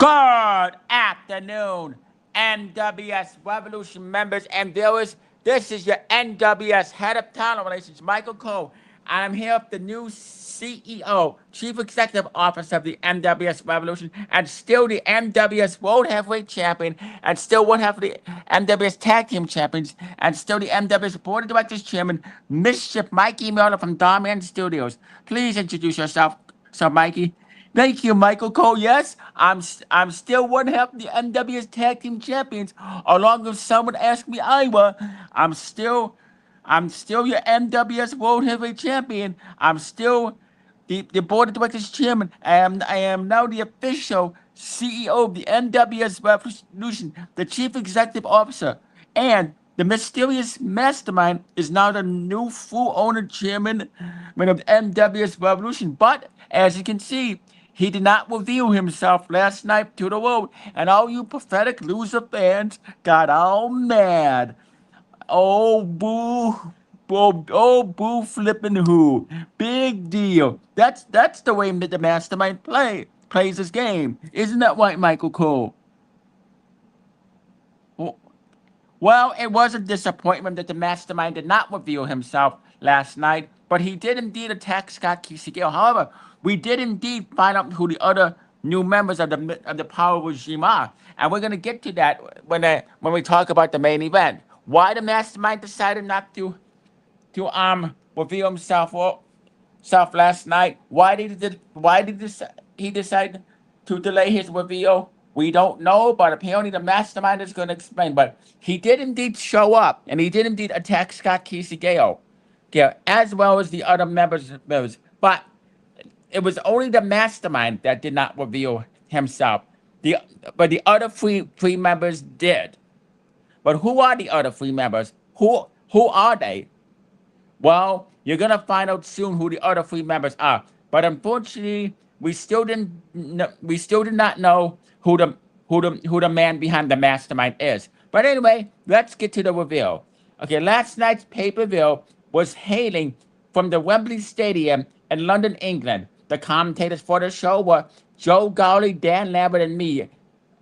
Good afternoon, NWS Revolution members and viewers. This is your NWS Head of Talent Relations, Michael Cole, and I'm here with the new CEO, Chief Executive Officer of the NWS Revolution, and still the NWS World Heavyweight Champion, and still one half of the NWS Tag Team Champions, and still the NWS Board of Directors Chairman, Mischief Mikey Miller from Darman Studios. Please introduce yourself, Sir Mikey. Thank you, Michael Cole. Yes, I'm still one half of the NWS Tag Team Champions. Along with someone asked me Iowa, I'm still your NWS World Heavyweight Champion. I'm still the Board of Directors Chairman. I am now the official CEO of the NWS Revolution, the Chief Executive Officer, and the mysterious mastermind is now the new full owner chairman of the NWS Revolution. But as you can see, he did not reveal himself last night to the world, and all you pathetic loser fans got all mad. Oh, boo, flipping who? Big deal. That's the way that the mastermind plays his game. Isn't that right, Michael Cole? Well, it was a disappointment that the mastermind did not reveal himself last night, but he did indeed attack Scott Kisegel. However, we did indeed find out who the other new members of the power regime are, and we're gonna get to that when we talk about the main event. Why the mastermind decided not to reveal himself last night? Why did he decide to delay his reveal? We don't know, but apparently the mastermind is going to explain. But he did indeed show up, and he did indeed attack Scott Kisegel, yeah, as well as the other members. But it was only the mastermind that did not reveal himself. The but the other three members did. But who are the other three members? Who are they? Well, you're gonna find out soon who the other three members are. But unfortunately, we still did not know who the man behind the mastermind is. But anyway, let's get to the reveal. Okay, last night's pay-per-view was hailing from the Wembley Stadium in London, England. The commentators for the show were Joe Gowley, Dan Lambert, and me,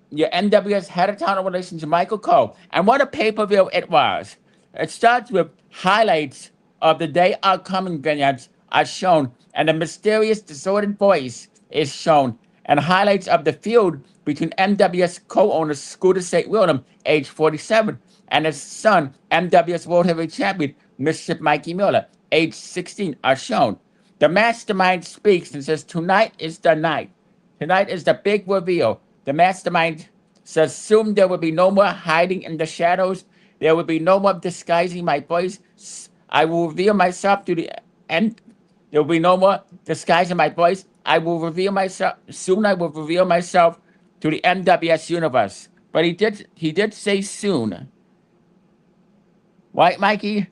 your NWS Head of Talent Relations, Michael Cole. And what a pay-per-view it was. It starts with highlights of the day upcoming vignettes are shown, and the mysterious distorted voice is shown, and highlights of the feud between NWS co-owner Scooter St. William, age 47, and his son, NWS World Heavyweight Champion, Mr. Mikey Miller, age 16, are shown. The mastermind speaks and says, tonight is the night. Tonight is the big reveal. The mastermind says, soon there will be no more hiding in the shadows. There will be no more disguising my voice. I will reveal myself to the end. There will be no more disguising my voice. I will reveal myself. Soon I will reveal myself to the NWS universe. But he did say soon. Right, Mikey?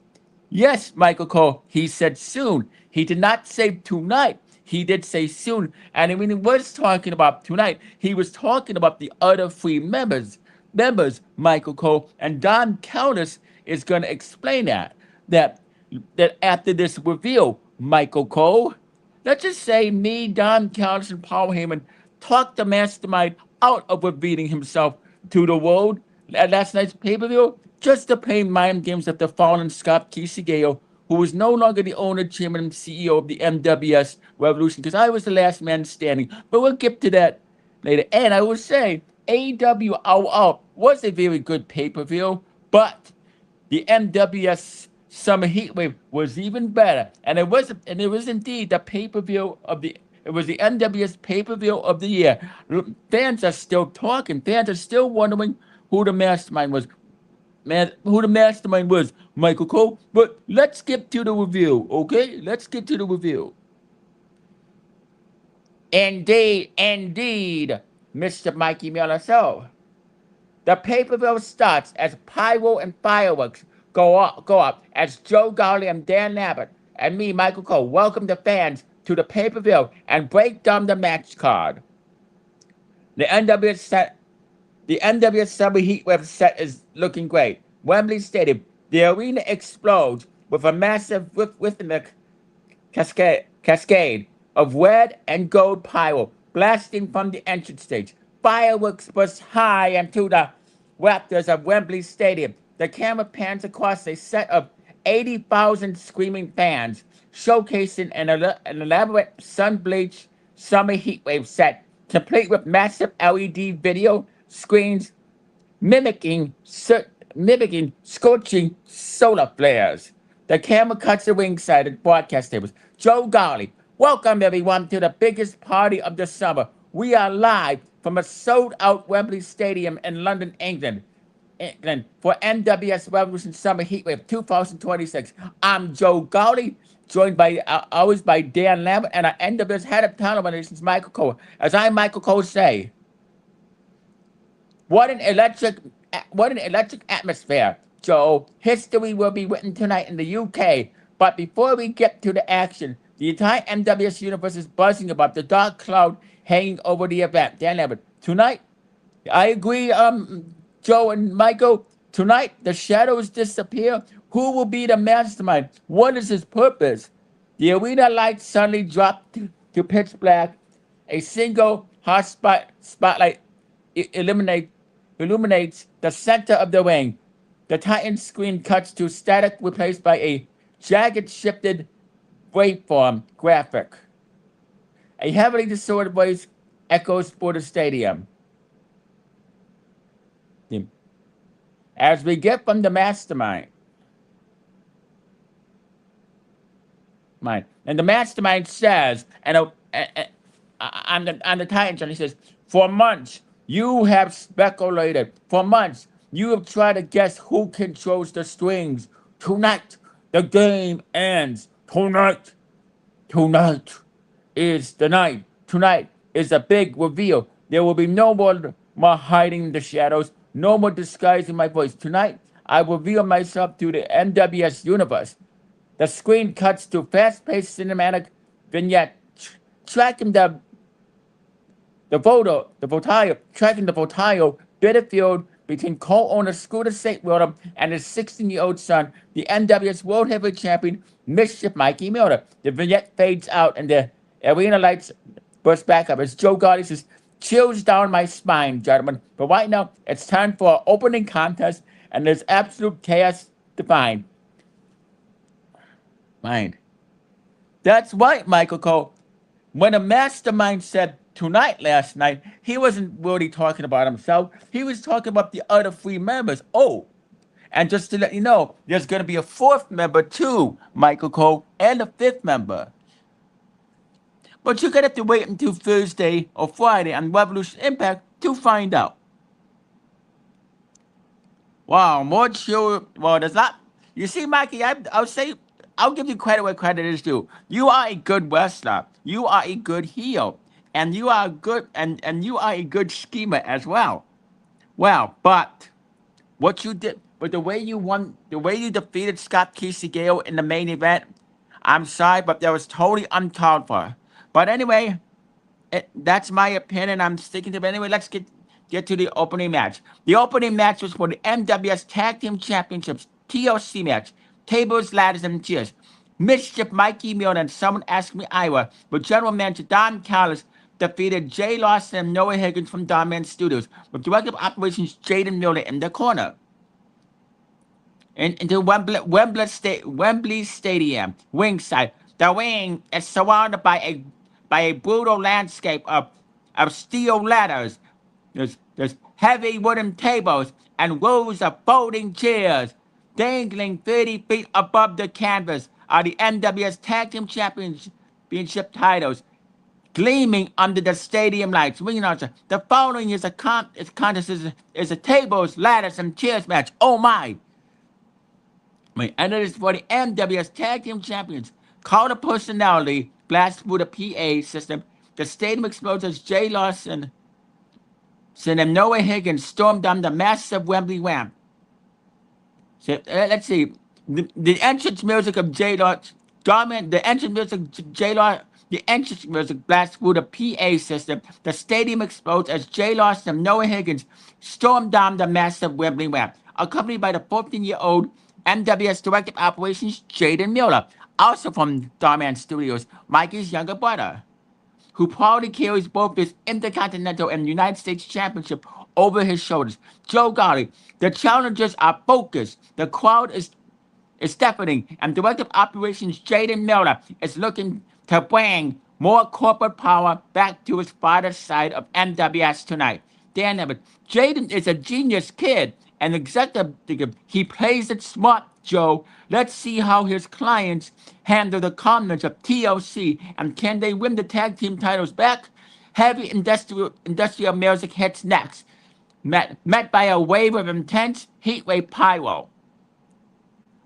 Yes, Michael Cole. He said soon. He did not say tonight. He did say soon. And when he was talking about tonight, he was talking about the other three members, Michael Cole. And Don Callis is going to explain that after this reveal, Michael Cole, let's just say me, Don Callis, and Paul Heyman talked the mastermind out of revealing himself to the world at last night's pay-per-view just to play mind games of the fallen Scott Kisegel, who is no longer the owner, chairman, and CEO of the NWS Revolution, because I was the last man standing. But we'll get to that later. And I will say, AWOL was a very good pay-per-view, but the NWS Summer Heatwave was even better. And it was indeed the pay-per-view of the it was the NWS pay-per-view of the year. Fans are still talking. Fans are still wondering who the mastermind was. Michael Cole. But let's get to the review, okay? Let's get to the review. Indeed, Mr. Mikey Miller. So, the pay-per-view starts as pyro and fireworks go up as Joe Gowley and Dan Lambert and me, Michael Cole, welcome the fans to the pay-per-view and break down the match card. The NWS Summer Heatwave set is looking great. Wembley Stadium, the arena explodes with a massive rhythmic cascade of red and gold pyro blasting from the entrance stage. Fireworks burst high into the rafters of Wembley Stadium. The camera pans across a set of 80,000 screaming fans, showcasing an elaborate sun-bleached summer heatwave set, complete with massive LED video screens mimicking mimicking scorching solar flares. The camera cuts the ringside and broadcast tables. Joe Golly, welcome everyone to the biggest party of the summer. We are live from a sold-out Wembley Stadium in London, England for NWS Revolution Summer Heatwave 2026. I'm Joe Golly, joined by always by Dan Lambert and our NWS head of talent relations, Michael Cole. As I, Michael Cole, say, what an electric atmosphere, Joe. History will be written tonight in the UK. But before we get to the action, the entire NWS universe is buzzing about the dark cloud hanging over the event. Dan Lambert, tonight, I agree, Joe and Michael. Tonight, the shadows disappear. Who will be the mastermind? What is his purpose? The arena lights suddenly drop to pitch black. A single hot spotlight illuminates the center of the ring. The Titan screen cuts to static, replaced by a jagged, shifted waveform graphic. A heavily distorted voice echoes through the stadium. As we get from the mastermind, and the mastermind says, and on the Titan channel, he says, for months, you have speculated. For months, you have tried to guess who controls the strings. Tonight, the game ends. Tonight is the night. Tonight is a big reveal. There will be no more hiding in the shadows, no more disguising my voice. Tonight, I reveal myself to the NWS universe. The screen cuts to fast-paced cinematic vignette tracking the tracking the volatile battlefield between co-owner Scooter St. Wilder and his 16-year-old son, the NWS World Heavyweight Champion, Mischief Mikey Milner. The vignette fades out and the arena lights burst back up as Joe Gotti says, chills down my spine, gentlemen. But right now, it's time for our opening contest, and there's absolute chaos defined. That's right, Michael Cole. When a mastermind said tonight last night, he wasn't really talking about himself. He was talking about the other three members. Oh, and just to let you know, there's going to be a fourth member too, Michael Cole, and a fifth member. But you're going to have to wait until Thursday or Friday on Revolution Impact to find out. Wow, more chill. Well, there's not. You see, Mikey, I'll give you credit where credit is due. You are a good wrestler. You are a good heel, and you are you are a good schemer as well. Well, but what you did, but the way you won, the way you defeated Scott Gale in the main event, I'm sorry, but that was totally uncalled for. But anyway, that's my opinion. I'm sticking to it. Anyway, let's get to the opening match. The opening match was for the NWS Tag Team Championships TLC match. Tables, ladders, and chairs. Mischief, Mikey Milner, and Someone Ask Me Iowa, but General Manager Don Callis defeated Jay Lawson and Noah Higgins from Darman Studios, with Director of Operations Jaden Miller in the corner. Into Wembley Stadium, ringside. The ring is surrounded by a brutal landscape of steel ladders. There's heavy wooden tables and rows of folding chairs. Dangling 30 feet above the canvas are the NWS Tag Team Championship titles, gleaming under the stadium lights. The following is a tables, ladders, and chairs match. Oh my! And it is for the NWS Tag Team Champions. Call the personality, blast through the PA system. The stadium explodes as Jay Lawson and Noah Higgins stormed down the massive Wembley ramp. So, let's see. The entrance music of J. Law, the entrance music blasts through the PA system. The stadium explodes as Jay Lawson and Noah Higgins storm down the massive Wembley ramp, accompanied by the 14-year-old NWS Director of Operations Jaden Miller, also from Darman Studios, Mikey's younger brother, who proudly carries both his Intercontinental and United States Championship over his shoulders. Joe Golly, the challengers are focused. The crowd is deafening, and Director of Operations Jaden Miller is looking to bring more corporate power back to his father's side of NWS tonight. Dan Evans, Jaden is a genius kid, an executive. He plays it smart, Joe. Let's see how his clients handle the comments of TLC, and can they win the tag team titles back? Heavy industrial music hits next, met by a wave of intense heatwave pyro.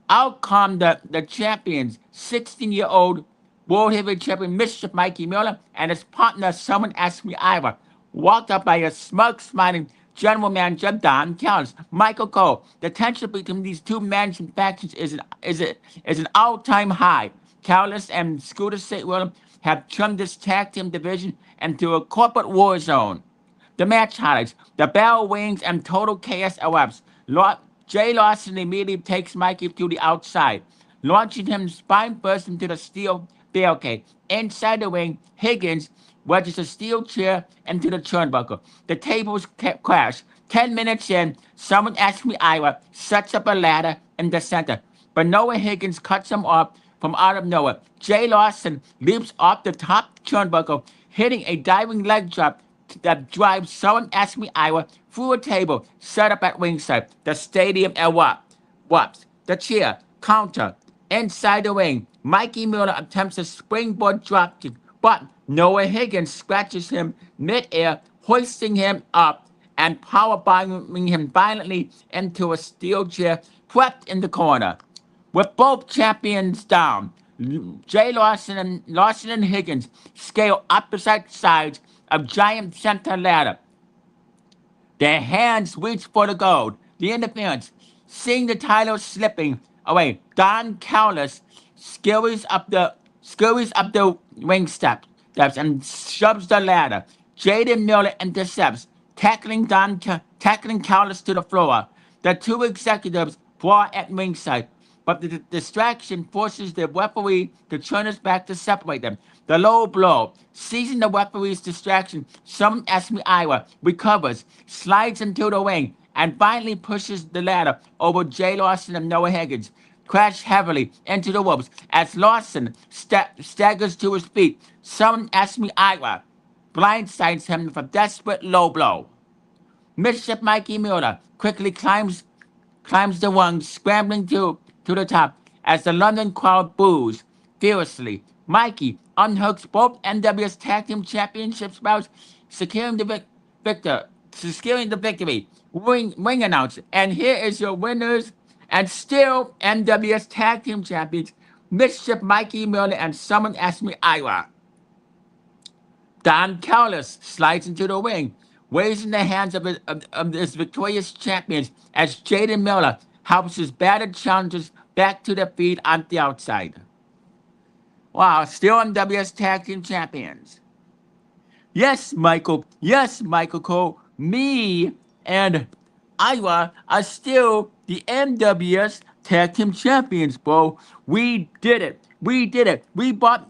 Out come the champions, 16-year-old World Heavyweight Champion Mischief Mikey Miller and his partner, someone asked me Ira, walked up by a smug, smiling general manager Don Callis. Michael Cole. The tension between these two management factions is an all-time high. Callis and Scooter St. William have turned this tag team division into a corporate war zone. The match highlights: the bell rings and total chaos erupts. Jay Lawson immediately takes Mikey to the outside, launching him spine first into the steel barricade. Inside the ring, Higgins wedges a steel chair into the turnbuckle. The tables crash. 10 minutes in, someone asked me Ira sets up a ladder in the center, but Noah Higgins cuts him off from out of nowhere. Jay Lawson leaps off the top turnbuckle, hitting a diving leg drop that drives someone asked me Iowa through a table set up at ringside. The stadium erupts. The cheer, counter, inside the ring. Mikey Miller attempts a springboard dropkick, but Noah Higgins scratches him mid-air, hoisting him up and powerbombing him violently into a steel chair prepped in the corner. With both champions down, Jay Lawson and Higgins scale opposite sides of giant center ladder. Their hands reach for the gold. The interference. Seeing the title slipping away, Don Callis scurries up the ring steps and shoves the ladder. Jaden Miller intercepts, tackling Callis to the floor. The two executives brawl at ringside, but the distraction forces the referee to turn his back to separate them. The low blow. Seizing the referee's distraction, someone Esme Ira recovers, slides into the ring, and finally pushes the ladder over Jay Lawson and Noah Higgins. Crash heavily into the ropes as Lawson staggers to his feet. Someone Esme Ira blindsides him with a desperate low blow. Mischief Mikey Miller quickly climbs the rung, scrambling to the top as the London crowd boos fiercely. Mikey unhooks both NWS Tag Team Championships belts, securing the victory. Ring announcer, and here is your winners and still NWS Tag Team Champions, Mischief Mikey Miller and Someone Asked Me Ira. Don Callis slides into the ring, raising the hands of his victorious champions as Jaden Miller helps his battered challengers back to their feet on the outside. Wow, still NWS Tag Team Champions. Yes, Michael. Yes, Michael Cole. Me and Ira are still the NWS Tag Team Champions, bro. We did it. We did it. We bought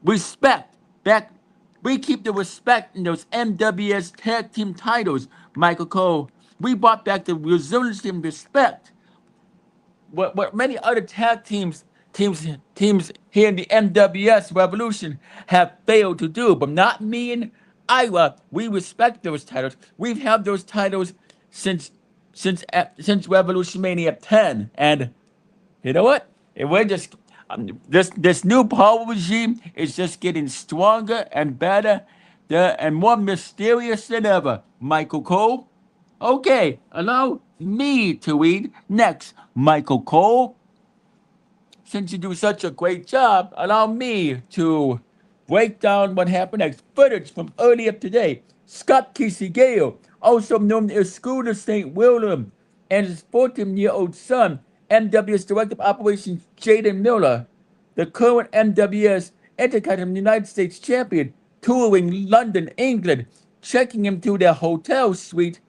respect back. We keep the respect in those NWS Tag Team titles, Michael Cole. We brought back the resiliency and respect. What many other teams here in the NWS Revolution have failed to do, but not me and Ira. We respect those titles. We've held those titles since Revolution Mania 10, and you know what? And we're just this new power regime is just getting stronger and better, and more mysterious than ever. Michael Cole. Okay, allow me to read next. Michael Cole. Since you do such a great job, allow me to break down what happened next. Footage from earlier today. Scott Casey Gale, also known as Scooter St. William, and his 14-year-old son, NWS Director of Operations Jaden Miller, the current NWS Intercontinental United States Champion, touring London, England, checking into their hotel suite,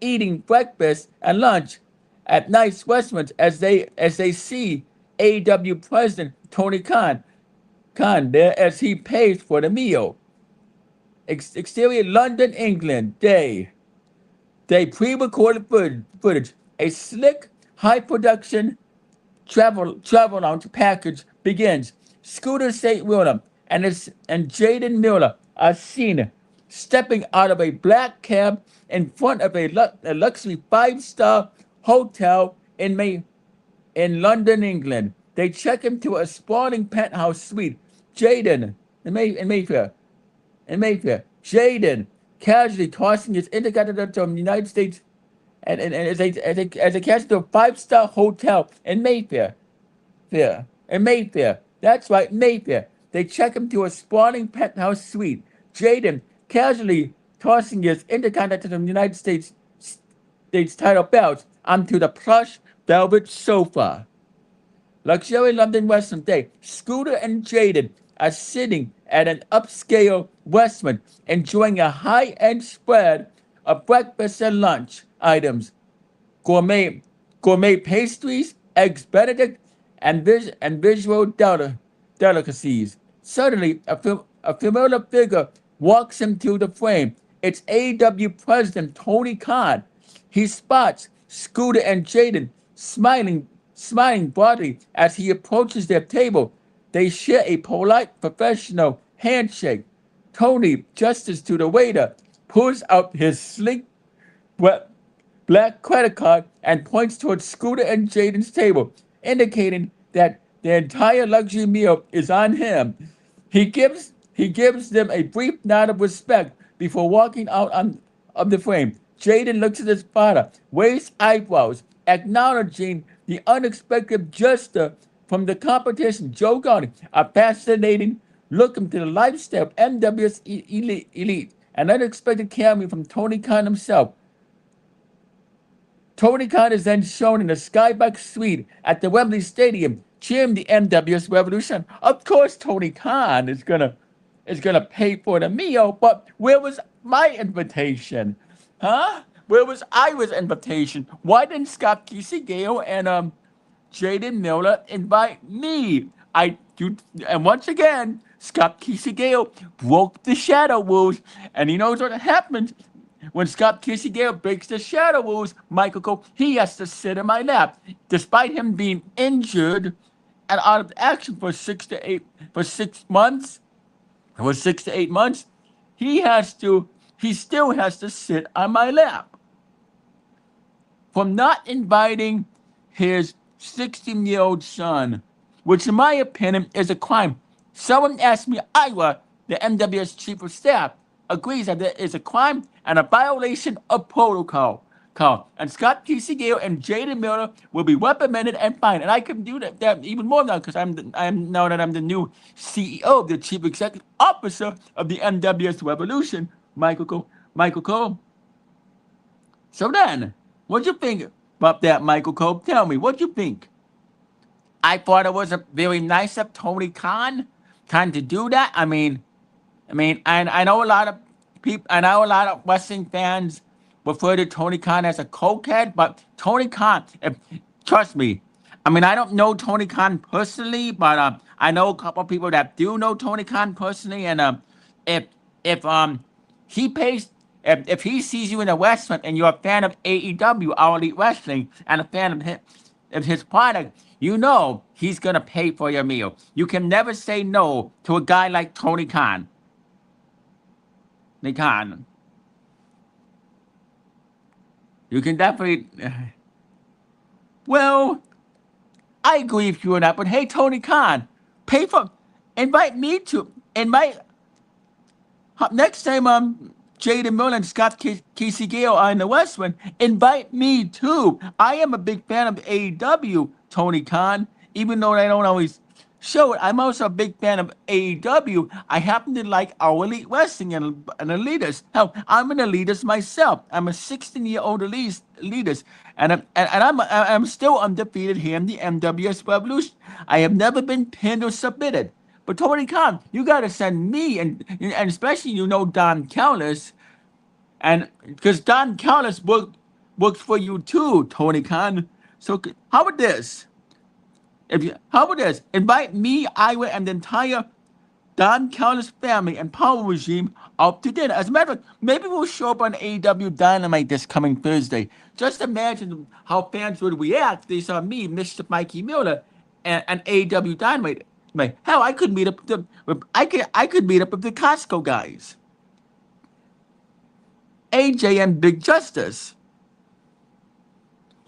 eating breakfast and lunch at nice restaurants as they see AEW President Tony Khan Khan there as he pays for the meal. Exterior London, England. They pre-recorded footage. A slick, high production travel lounge package begins. Scooter St. William and Jaden Miller are seen stepping out of a black cab in front of a luxury five-star hotel in London, England. They check into a sprawling penthouse suite. Jaden in Mayfair Jaden casually tossing his intercontinental from the United States and as a catch to a five-star hotel in Mayfair. That's right, Mayfair. They check him to a sprawling penthouse suite. Jaden casually tossing his intercontinental from the United States title belt onto the plush velvet sofa. Luxury London Western Day. Scooter and Jaden are sitting at an upscale restaurant enjoying a high-end spread of breakfast and lunch items, gourmet gourmet pastries, eggs Benedict, and visual delicacies. Suddenly, a familiar figure walks into the frame. It's AEW President Tony Khan. He spots Scooter and Jaden smiling broadly as he approaches their table. They share a polite, professional handshake. Tony gestures to the waiter, pulls out his sleek black credit card, and points towards Scooter and Jaden's table, indicating that the entire luxury meal is on him. He gives them a brief nod of respect before walking out of the frame. Jaden looks at his father, raised eyebrows, acknowledging the unexpected gesture from the competition. Joe Garden, a fascinating look into the lifestyle of NWS elite, an unexpected cameo from Tony Khan himself. Tony Khan is then shown in a skybox suite at the Wembley Stadium, cheering the NWS Revolution. Of course, Tony Khan is gonna pay for the meal, but where was my invitation? Huh? Where was Ira's invitation? Why didn't Scott Gale and Jaden Miller invite me? And once again, Scott Gale broke the shadow rules, and he knows what happens when Scott Gale breaks the shadow rules. Michael Cole, he has to sit in my lap, despite him being injured and out of action for 6 months. For 6 to 8 months, he still has to sit on my lap from not inviting his 16-year-old son, which in my opinion is a crime. Someone asked me, Ira, the NWS chief of staff, agrees that there is a crime and a violation of protocol. And Scott Gale and Jaden Miller will be reprimanded and fined. And I can do that even more now because I'm now that I'm the new CEO, the chief executive officer of the NWS Revolution, Michael Cole. So then, what you think about that, Michael Cole? Tell me, what you think? I thought it was a very nice of Tony Khan to do that. I know a lot of people, I know a lot of wrestling fans refer to Tony Khan as a cokehead, but Tony Khan, trust me, I don't know Tony Khan personally, but I know a couple of people that do know Tony Khan personally, and if if he pays, if he sees you in a restaurant and you're a fan of AEW, All Elite Wrestling, and a fan of his product, you know he's gonna pay for your meal. You can never say no to a guy like Tony Khan. Khan. You can definitely. Well, I agree with you on that, but hey, Tony Khan, pay for, invite me to invite next time. Jaden Miller and Scott Gale are in the West Wing. Invite me too. I am a big fan of AEW, Tony Khan. Even though I don't always show it, I'm also a big fan of AEW. I happen to like Our Elite Wrestling and elitist. Hell, I'm an elitist myself. I'm a 16-year-old elitist, and I'm still undefeated here in the NWS Revolution. I have never been pinned or submitted. But Tony Khan, you gotta send me and especially Don Callis, and because Don Callis works for you too, Tony Khan. So how about this? How about this? Invite me, Ira, and the entire Don Callis family and power regime out to dinner. As a matter of fact, maybe we'll show up on AEW Dynamite this coming Thursday. Just imagine how fans would react if they saw me, Mr. Mikey Miller, and AEW Dynamite. Hell, I could meet up I could meet up with the Costco guys, AJ and Big Justice,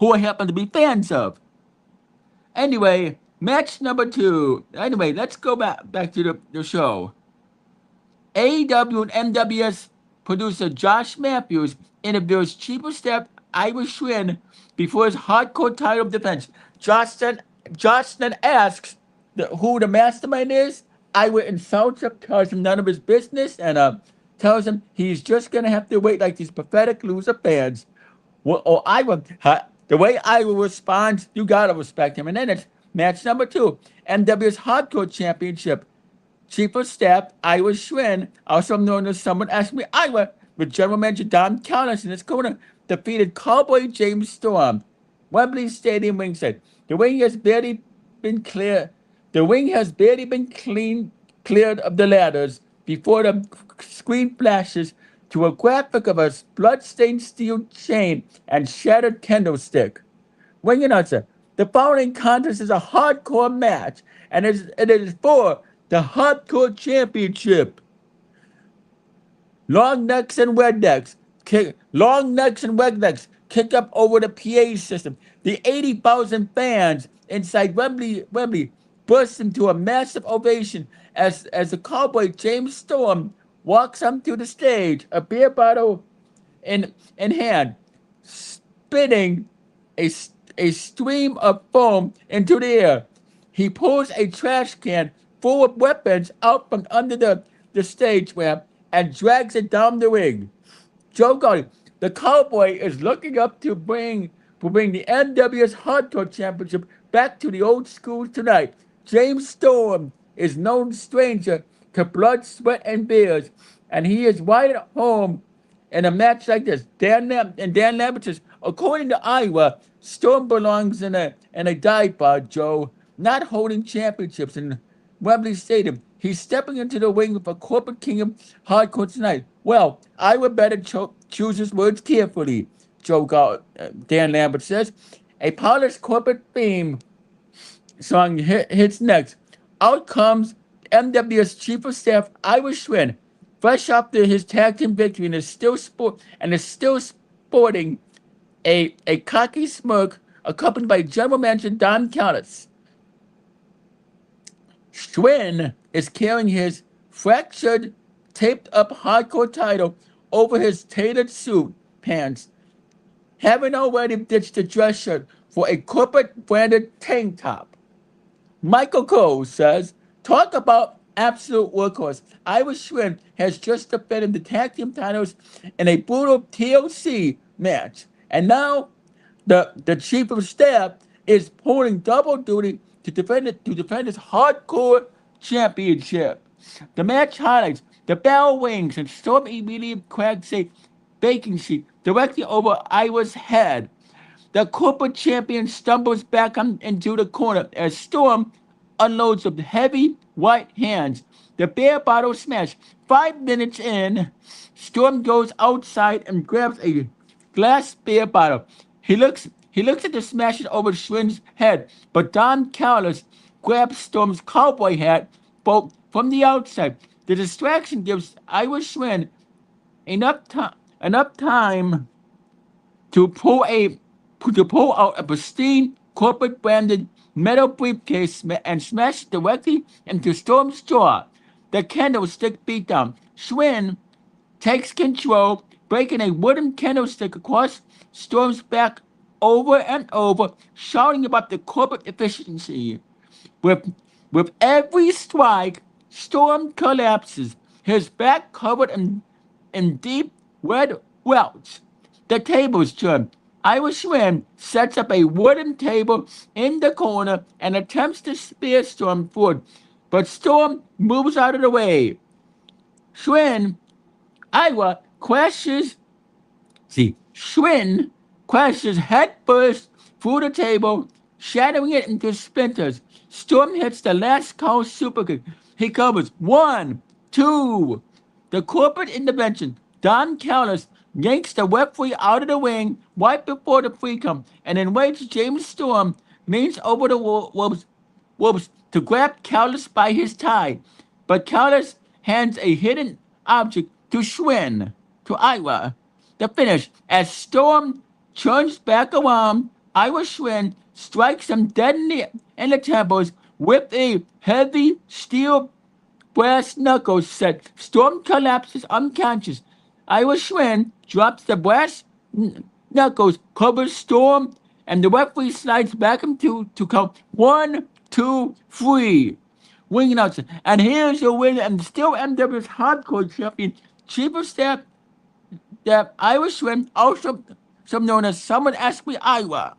who I happen to be fans of. Anyway, match number 2. Anyway, let's go back to the show. AEW and NWS producer Josh Matthews interviews Chief of Staff Ira Schwinn before his hardcore title defense. Josh then asks who the mastermind is. Ira insults him, tells him none of his business, and tells him he's just gonna have to wait like these pathetic loser fans. Well, or the way Ira responds, you gotta respect him. And then it's match number 2, NWS Hardcore Championship. Chief of Staff Ira Schwinn, also known as Someone Asked Me Ira, with General Manager Don Callis in his corner, defeated Cowboy James Storm. Wembley Stadium ringside. The ring has barely been clear. The ring has barely been cleared of the ladders before the screen flashes to a graphic of a bloodstained steel chain and shattered candlestick. Ring announcer, the following contest is a hardcore match, and it is for the Hardcore Championship. Long necks and rednecks, kick up over the PA system. The 80,000 fans inside Wembley burst into a massive ovation as the Cowboy James Storm walks onto the stage, a beer bottle in hand, spitting a stream of foam into the air. He pulls a trash can full of weapons out from under the stage ramp and drags it down the ring. Joe Gotti, the Cowboy, is looking up to bring the NWS Hardcore Championship back to the old school tonight. James Storm is no stranger to blood, sweat, and beers, and he is right at home in a match like this. Dan Lambert says, according to Iowa, Storm belongs in a dive bar, Joe, not holding championships in Wembley Stadium. He's stepping into the ring for Corporate Kingdom Hardcore tonight. Well, I would better choose his words carefully, Dan Lambert says. A polished corporate theme song hits next. Out comes MWS Chief of Staff Ira Schwinn, fresh after his tag team victory, and is still sporting a cocky smirk, accompanied by General Manager Don Callis. Schwinn is carrying his fractured, taped-up hardcore title over his tailored suit pants, having already ditched the dress shirt for a corporate-branded tank top. Michael Cole says, talk about absolute workhorse. Ira Schwinn has just defended the tag team titles in a brutal TLC match. And now the Chief of Staff is pulling double duty to defend his hardcore championship. The match highlights the bell rings and Storm immediately cracks a baking sheet directly over Ira's head. The corporate champion stumbles back into the corner as Storm unloads with heavy white hands. The beer bottle smash. 5 minutes in, Storm goes outside and grabs a glass beer bottle. He looks at the smashes over Schwinn's head, but Don Callis grabs Storm's cowboy hat from the outside. The distraction gives Ira Schwinn enough time to pull out a pristine corporate branded metal briefcase and smash it directly into Storm's jaw. The candlestick beat down. Schwinn takes control, breaking a wooden candlestick across Storm's back over and over, shouting about the corporate efficiency. With every strike, Storm collapses, his back covered in deep red welts. The tables turn. Ira Schwinn sets up a wooden table in the corner and attempts to spear Storm forward, but Storm moves out of the way. Ira crashes Schwinn crashes headfirst through the table, shattering it into splinters. Storm hits the last call superkick. He covers. 1, 2. The corporate intervention. Don Callis yanks the referee out of the ring right before the free come and then waits James Storm leans over the ropes to grab Callis by his tie. But Callis hands a hidden object to Schwinn, to Ira. The finish, as Storm turns back around, Ira Schwinn strikes him dead in the temples with a heavy steel brass knuckles set. Storm collapses unconscious. Ira Schwinn drops the brass knuckles, covers Storm, and the referee slides back into to count 1, 2, 3. Ring announcer. And here's your winner and still MW's hardcore champion, Chief of Staff, the Irish Schwinn, also some known as Someone Ask Me Ira.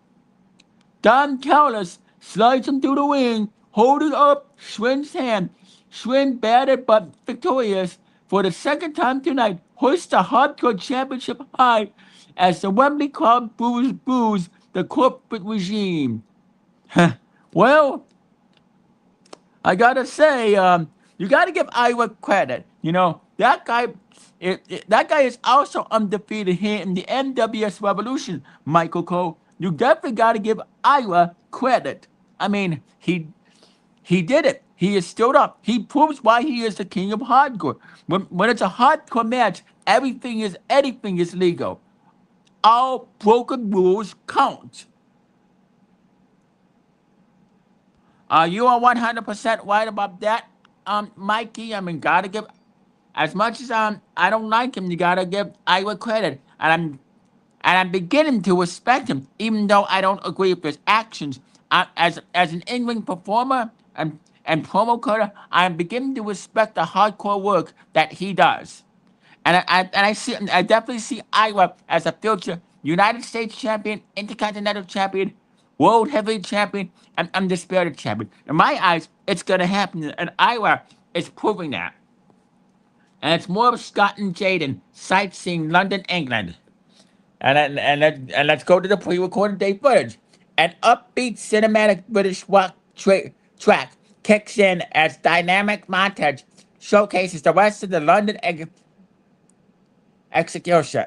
Don Callis slides him through the ring, holding up Schwinn's hand. Schwinn, battered but victorious for the second time tonight, hoists the Hardcore Championship high as the Wembley crowd boos the corporate regime. Well, I gotta say, you gotta give Ira credit. You know that guy. That guy is also undefeated here in the NWS Revolution. Michael Cole, you definitely gotta give Ira credit. I mean, he did it. He is stood up. He proves why he is the king of hardcore. When it's a hardcore match, anything is legal. All broken rules count. You are 100% right about that, Mikey. I mean, gotta give as much as I don't like him, you gotta give Ira credit, and I'm beginning to respect him, even though I don't agree with his actions. As an in-ring performer and promo cutter, I am beginning to respect the hardcore work that he does. I definitely see Ira as a future United States champion, Intercontinental champion, World Heavyweight champion, and undisputed champion. In my eyes, it's gonna happen, and Ira is proving that. And it's more of Scott and Jaden sightseeing London, England. And let's go to the pre-recorded day footage. An upbeat cinematic British rock track kicks in as dynamic montage showcases the rest of the London execution.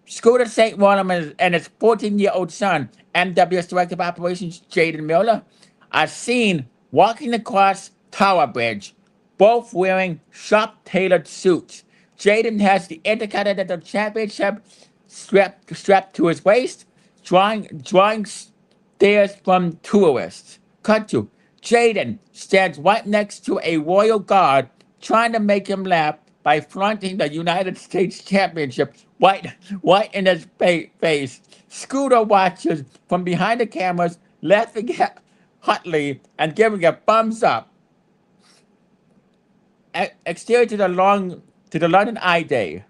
Scooter St. William and his 14-year-old son, MW's Director of Operations Jaden Miller, are seen walking across Tower Bridge, both wearing sharp-tailored suits. Jaden has the Intercontinental Championship strapped to his waist, drawing stares from tourists. Cut to Jaden stands right next to a royal guard, trying to make him laugh by flaunting the United States Championship right in his face. Scooter watches from behind the cameras, laughing hotly and giving a thumbs up. Exterior to the London Eye Day.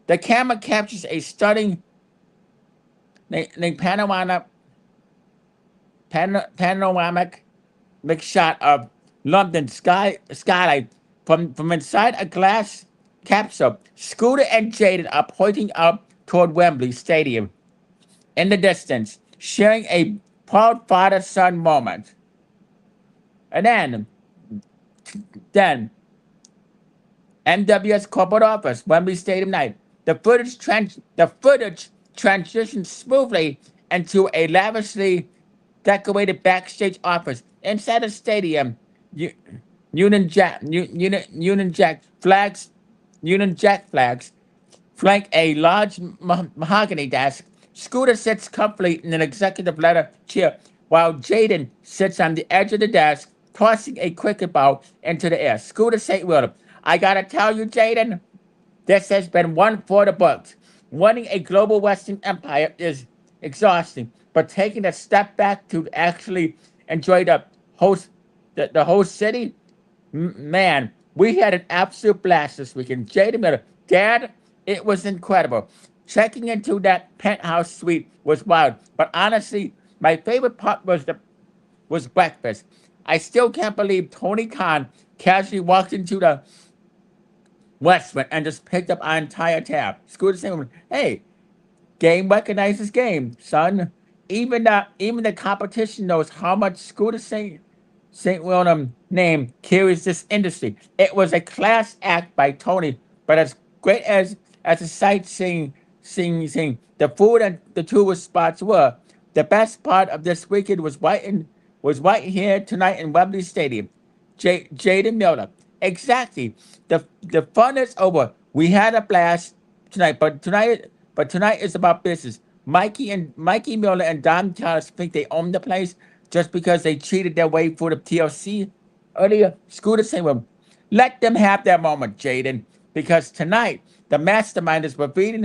The camera captures a stunning panoramic shot of London skylight from inside a glass capsule. Scooter and Jaden are pointing up toward Wembley Stadium in the distance, sharing a proud father-son moment. And then NWS corporate office, Wembley Stadium night. The footage transitions smoothly into a lavishly decorated backstage office inside the stadium. Union Jack flags flank a large mahogany desk. Scooter sits comfortably in an executive leather chair, while Jaden sits on the edge of the desk, tossing a cricket ball into the air. Scooter St. William, I gotta tell you, Jaden, this has been one for the books. Running a global Western empire is exhausting, but taking a step back to actually enjoy the whole city, man, we had an absolute blast this weekend. Jaden Miller, Dad, it was incredible. Checking into that penthouse suite was wild, but honestly, my favorite part was breakfast. I still can't believe Tony Khan casually walked into the restaurant and just picked up our entire tab. Scooter saying, "Hey, game recognizes game, son." Even the competition knows how much Scooter St. William name carries this industry. It was a class act by Tony, but as great as the sightseeing seeing, the food and the tourist spots were, the best part of this weekend was right here tonight in Wembley Stadium. Jaden Miller. Exactly. The fun is over. We had a blast tonight, but tonight is about business. Mikey Miller and Don Charles think they own the place just because they cheated their way through the TLC earlier. Screw the same with them. Let them have their moment, Jaden, because tonight the mastermind is revealing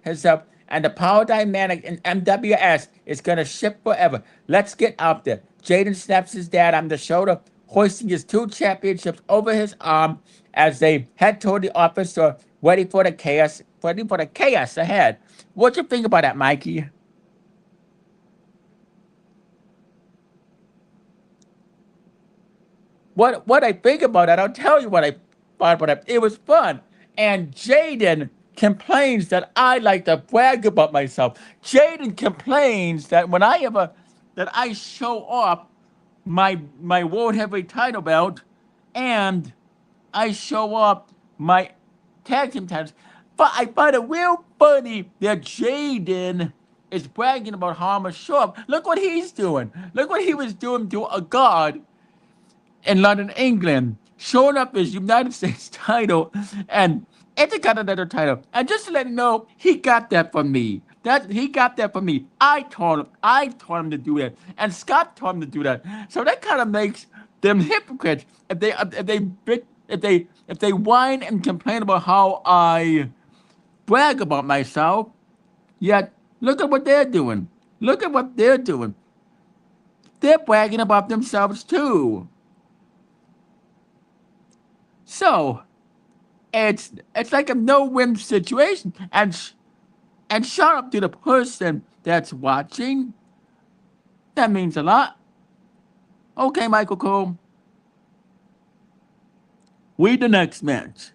himself, and the power dynamic in NWS is gonna shift forever. Let's get out there. Jaden snaps his dad on the shoulder, hoisting his two championships over his arm as they head toward the office door, ready for the chaos ahead. What you think about that, Mikey? What I think about that, I'll tell you what I thought about it. It was fun. And Jaden complains that I like to brag about myself. Jaden complains that that I show off my world heavyweight title belt, and I show off my tag team titles. But I find it real funny that Jaden is bragging about how I'm a show up. Look what he's doing. Look what he was doing to a god in London, England, showing up his United States title and Intercontinental title. And just to let you know, he got that from me. He got that from me. I told him to do that, and Scott told him to do that. So that kind of makes them hypocrites if they whine and complain about how I brag about myself. Yet look at what they're doing. Look at what they're doing. They're bragging about themselves too. So it's like a no-win situation, and shout out to the person that's watching. That means a lot. Okay, Michael Cole. We the next match.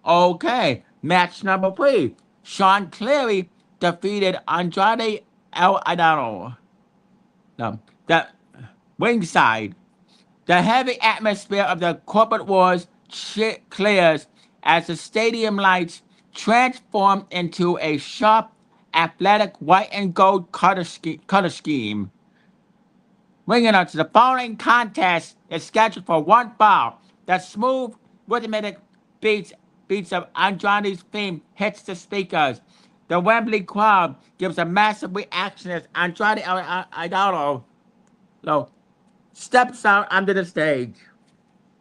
Okay, match number 3. Sean Clary defeated Andrade El Idolo. No, the ringside. The heavy atmosphere of the corporate wars clears as the stadium lights transform into a sharp, athletic white and gold color scheme. Ringing out to the following contest is scheduled for 1 fall. The smooth, rhythmic beats of Andrade's theme hits the speakers. The Wembley crowd gives a massive reaction as Andrade Idolo steps out onto the stage,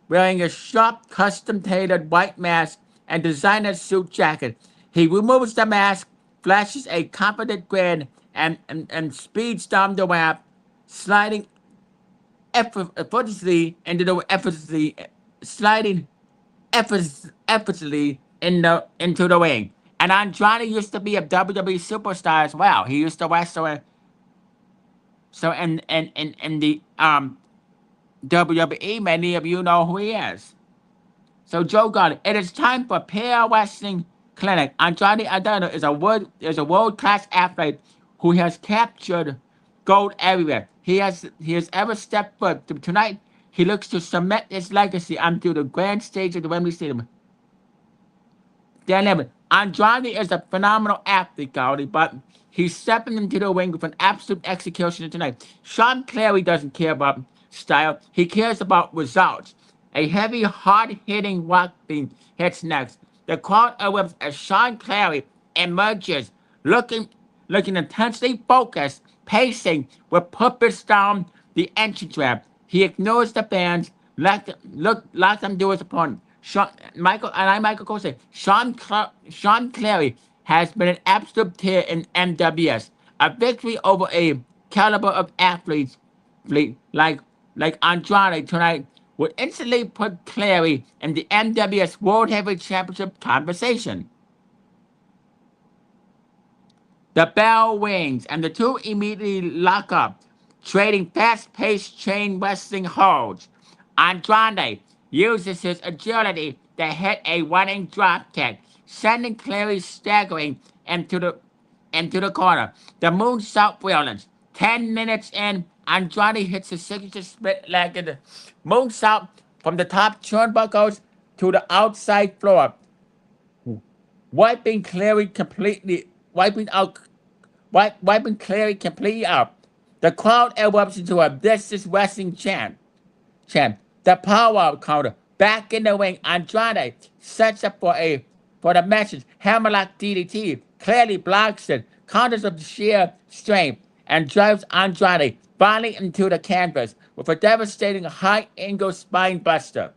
wearing a sharp, custom-tailored white mask and designer suit jacket. He removes the mask, flashes a confident grin, and speeds down the ramp, sliding effortlessly into the sliding effortlessly into the ring. And Andrade used to be a WWE superstar as well. He used to wrestle in the WWE. Many of you know who he is. So Joe got it. It is time for Pair Wrestling Clinic. Andrade Idolo is a world class athlete who has captured gold everywhere. He has ever stepped foot. Tonight, he looks to cement his legacy onto the grand stage of the Wembley Stadium. Dan Andrade is a phenomenal athlete, Gaudi, but he's stepping into the ring with an absolute execution tonight. Sean Clary doesn't care about style. He cares about results. A heavy, hard-hitting rock beam hits next. The crowd erupts as Sean Clary emerges, looking intensely focused, pacing with purpose down the entrance ramp. He ignores the fans, like them do his opponent. Michael Cole say, Sean Clary has been an absolute tier in NWS. A victory over a caliber of athletes like Andrade tonight would instantly put Clary in the NWS World Heavyweight Championship conversation. The bell rings, and the two immediately lock up, trading fast-paced chain wrestling holds. Andrade uses his agility to hit a running drop kick, sending Clary staggering into the corner. The moonsault brilliance. 10 minutes in, Andrade hits a signature split leg in the moonsault from the top turnbuckles to the outside floor, wiping Clary completely, wiping out, wiping Clary completely out. The crowd erupts into a "This is Wrestling" chant. The power counter back in the ring. Andrade sets up for the message. Hammerlock DDT clearly blocks it. Counters of sheer strength and drives Andrade finally into the canvas with a devastating high angle spine buster.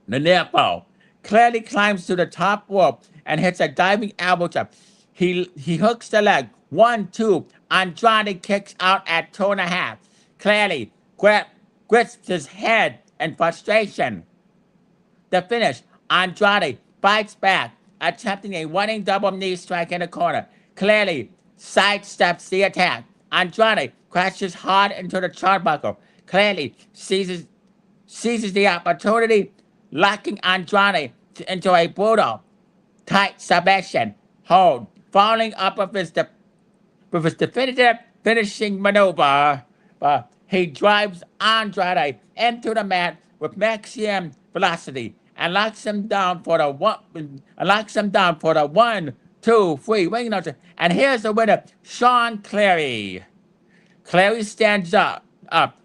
The Nepo clearly climbs to the top rope and hits a diving elbow drop. He hooks the leg. 1, 2. Andrade kicks out at 2.5. Clearly grasps his head in frustration. The finish, Andrade fights back, attempting a running double knee strike in the corner. Clearly sidesteps the attack. Andrade crashes hard into the turnbuckle. Clearly seizes the opportunity, locking Andrade into a brutal, tight submission hold, following up with his definitive finishing maneuver. He drives Andrade into the mat with maximum velocity and locks him down for the 1, 2, 3 ring announcer. And here's the winner, Sean Clary. Clary stands up,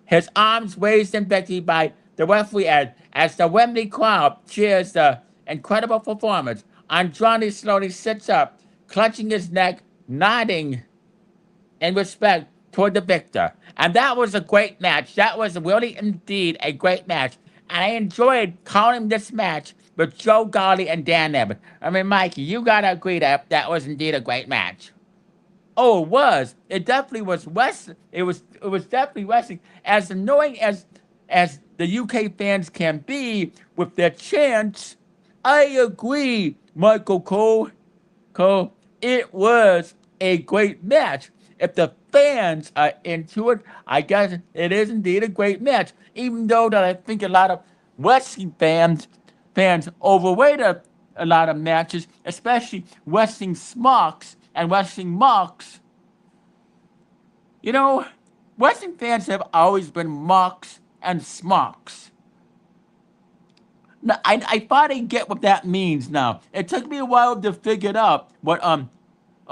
his arms raised in victory by the referee as the Wembley crowd cheers the incredible performance. Andrade slowly sits up, clutching his neck, nodding in respect toward the victor. And that was a great match. That was really indeed a great match. And I enjoyed calling this match with Joe Garley and Dan Evans. I mean, Mikey, you gotta agree that that was indeed a great match. Oh, it was. It definitely was wrestling. It was definitely wrestling. As annoying as the UK fans can be with their chants, I agree, Michael Cole. Cole, it was a great match. If the fans are into it, I guess it is indeed a great match. Even though that I think a lot of wrestling fans overrate a lot of matches, especially wrestling smocks and wrestling mocks. You know, wrestling fans have always been mocks and smocks. Now, I finally get what that means now. It took me a while to figure out what a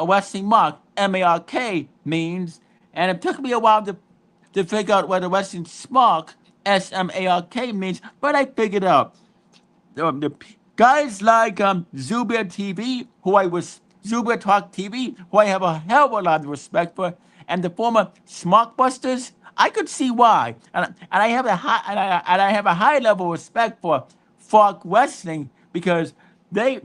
wrestling mock, M-A-R-K, means, and it took me a while to figure out what a wrestling smock, S-M-A-R-K, means, but I figured out. The guys like Zuber TV, Zuber Talk TV, who I have a hell of a lot of respect for, and the former Smockbusters, I could see why, and I have a high level of respect for folk wrestling because they,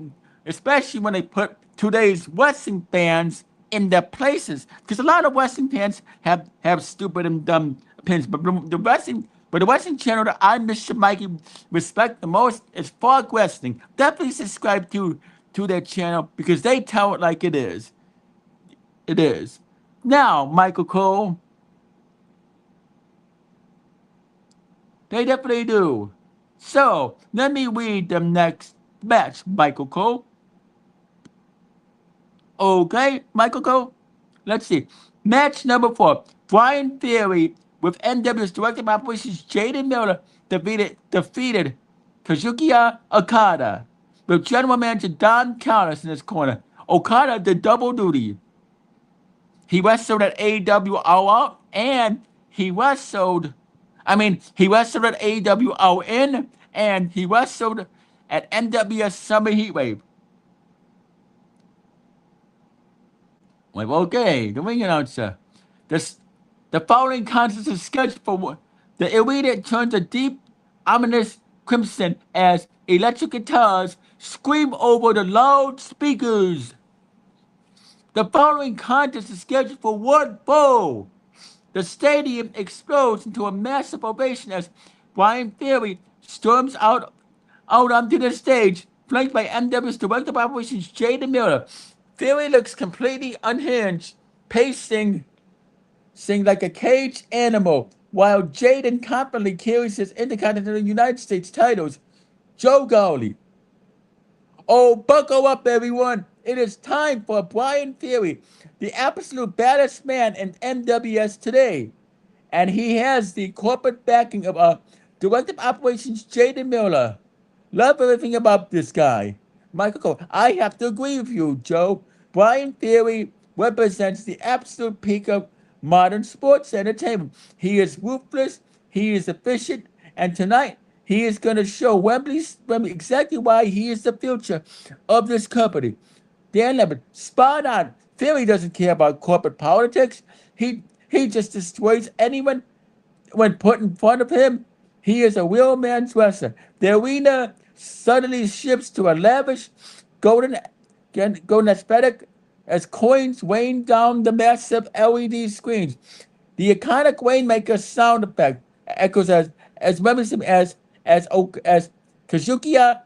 especially when they put today's wrestling fans in their places, because a lot of wrestling fans have stupid and dumb opinions, but the wrestling channel that I, Mr. Mikey, respect the most is Fog Wrestling. Definitely subscribe to their channel because they tell it like it is. It is. Now, Michael Cole, they definitely do. So, let me read the next match, Michael Cole. Okay, Michael Cole? Let's see. Match number 4. Brian Theory with NWS Director of Operations Jaden Miller defeated Kazukiya Okada with General Manager Don Callis in his corner. Okada did double duty. He wrestled at AEW All Out and he wrestled at AEW All In and he wrestled at NWS Summer Heatwave. Like, okay, the ring announcer. The following contest is scheduled for the immediate turns a deep, ominous crimson as electric guitars scream over the loudspeakers. The following contest is scheduled for 1 fall. The stadium explodes into a massive ovation as Brian Theory storms out onto the stage, flanked by MW's Director of Operations Jaden Miller. Theory looks completely unhinged, pacing like a caged animal, while Jaden confidently carries his Intercontinental United States titles. Joe Gowley. Oh, buckle up, everyone. It is time for Brian Theory, the absolute baddest man in NWS today. and he has the corporate backing of Director of Operations Jaden Miller. Love everything about this guy. Michael Cole, I have to agree with you, Joe. Brian Theory represents the absolute peak of modern sports entertainment. He is ruthless, he is efficient, and tonight he is going to show Wembley exactly why he is the future of this company. Dan Levin, spot on. Theory doesn't care about corporate politics. He just destroys anyone when put in front of him. He is a real man's wrestler. The arena suddenly shifts to a lavish golden, golden aesthetic as coins rain down the massive LED screens. The iconic Rainmaker sound effect echoes as reminiscent as Kazukiya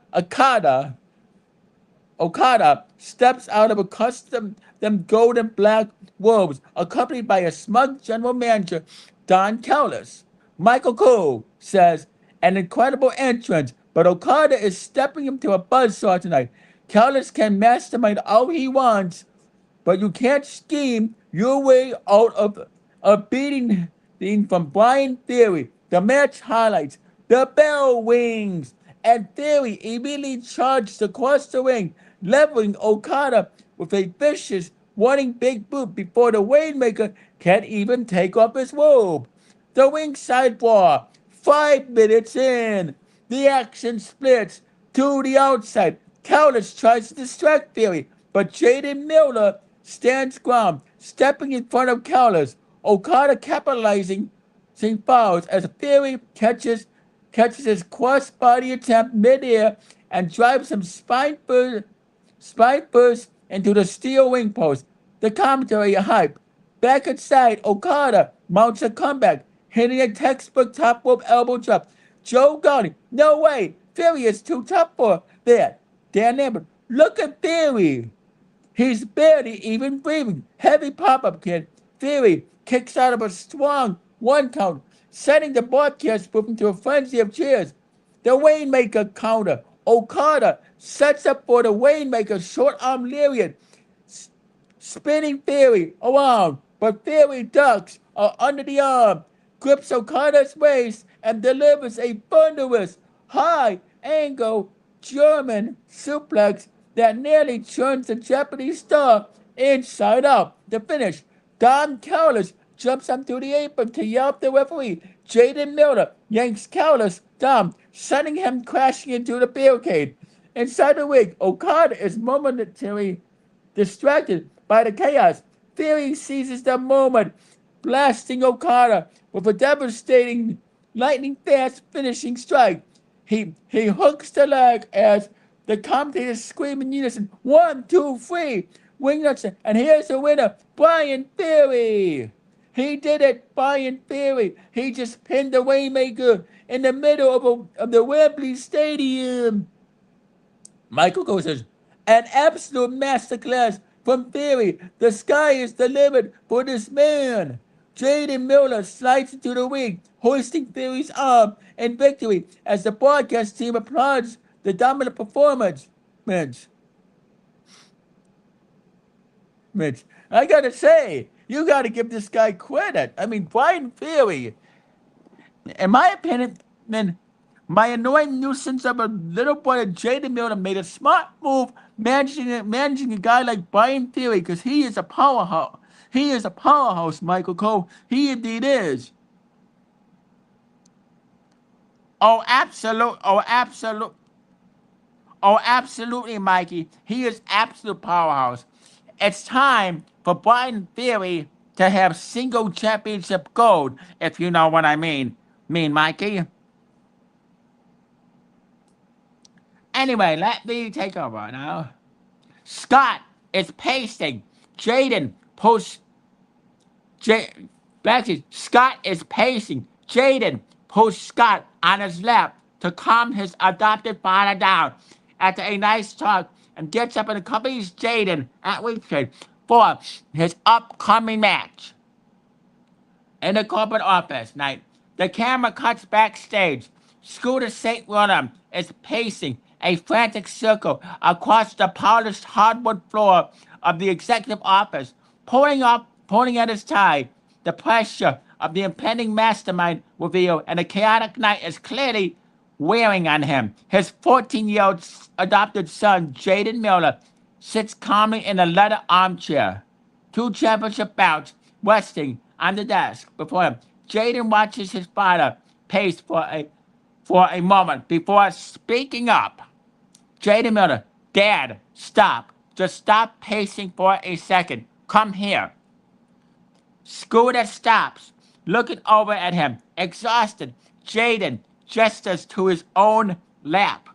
Okada steps out of a custom them golden black robes, accompanied by a smug general manager, Don Callis. Michael Cole says, an incredible entrance, but Okada is stepping into a buzzsaw tonight. Callis can mastermind all he wants, but you can't scheme your way out of a beating from Brian Theory. The match highlights the bell rings, and Theory immediately charges across the ring, leveling Okada with a vicious running big boot before the Rainmaker can even take off his robe. The ringside brawl, 5 minutes in, the action splits to the outside. Callis tries to distract Theory, but Jaden Miller stands ground, stepping in front of Callis. Okada capitalizing fouls as Theory catches his cross-body attempt midair and drives him spine first into the steel ring post. The commentary hype. Back inside, Okada mounts a comeback, hitting a textbook top rope elbow drop. Joe Gotti, no way, Theory is too tough for that. Dan Lambert, look at Theory. He's barely even breathing. Heavy pop-up kid. Theory kicks out of a strong 1 count, sending the broadcast booth into a frenzy of cheers. The Rainmaker counter. Okada sets up for the Rainmaker short arm lariat, spinning Theory around, but Theory ducks under the arm, grips Okada's waist, and delivers a thunderous high angle German suplex that nearly turns the Japanese star inside out. The finish, Don Callis jumps onto the apron to yell at the referee. Jaden Miller yanks Callis down, sending him crashing into the barricade. Inside the ring, Okada is momentarily distracted by the chaos. Theory seizes the moment, blasting Okada with a devastating lightning-fast finishing strike. He hooks the leg as the commentators scream in unison, 1, 2, 3, wing nuts, and here's the winner, Brian Theory. He did it, Brian Theory. He just pinned the Rainmaker in the middle of the Wembley Stadium. Michael Cole says, an absolute masterclass from Theory. The sky is the limit for this man. Jaden Miller slides into the ring, hoisting Theory's arm in victory as the broadcast team applauds the dominant performance. Mitch, I gotta say, you gotta give this guy credit. I mean, Brian Theory, in my opinion, my annoying nuisance of a little boy, Jaden Miller, made a smart move managing a guy like Brian Theory because he is a powerhouse. He is a powerhouse, Michael Cole. He indeed is. Oh, absolute. Oh, absolute. Oh, absolutely, Mikey. He is absolute powerhouse. It's time for Brian Theory to have single championship gold, if you know what I mean. Mikey. Anyway, let me take over now. Scott is pasting. Jaden posts. Scott is pacing. Jaden pushed Scott on his lap to calm his adopted father down after a nice talk and gets up and accompanies Jaden at ringside for his upcoming match. In the corporate office night, the camera cuts backstage. Scooter St. William is pacing a frantic circle across the polished hardwood floor of the executive office, pulling at his tie. The pressure of the impending mastermind reveal, and the chaotic night is clearly wearing on him. His 14-year-old adopted son, Jaden Miller, sits calmly in a leather armchair. Two championship bouts resting on the desk before him. Jaden watches his father pace for a moment before speaking up. Jaden Miller, Dad, stop. Just stop pacing for a second. Come here. Scooter stops, looking over at him. Exhausted, Jaden gestures to his own lap,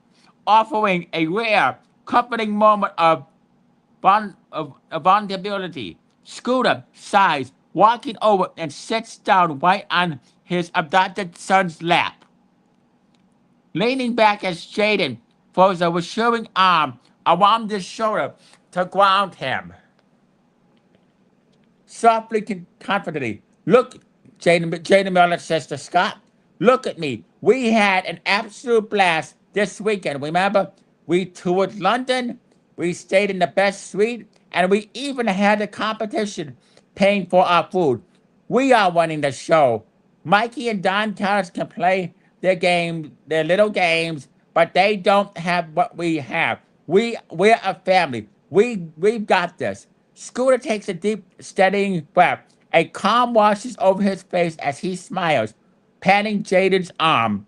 offering a rare, comforting moment of vulnerability. Scooter sighs, walking over and sits down right on his adopted son's lap. Leaning back as Jaden throws a reassuring arm around his shoulder to ground him. Softly, confidently, look, Jaden Miller says to Scott, look at me. We had an absolute blast this weekend. Remember, we toured London, we stayed in the best suite, and we even had a competition paying for our food. We are running the show. Mikey and Don Towers can play their little games, but they don't have what we have. We're a family. We've got this. Scooter takes a deep, steadying breath. A calm washes over his face as he smiles, patting Jaden's arm.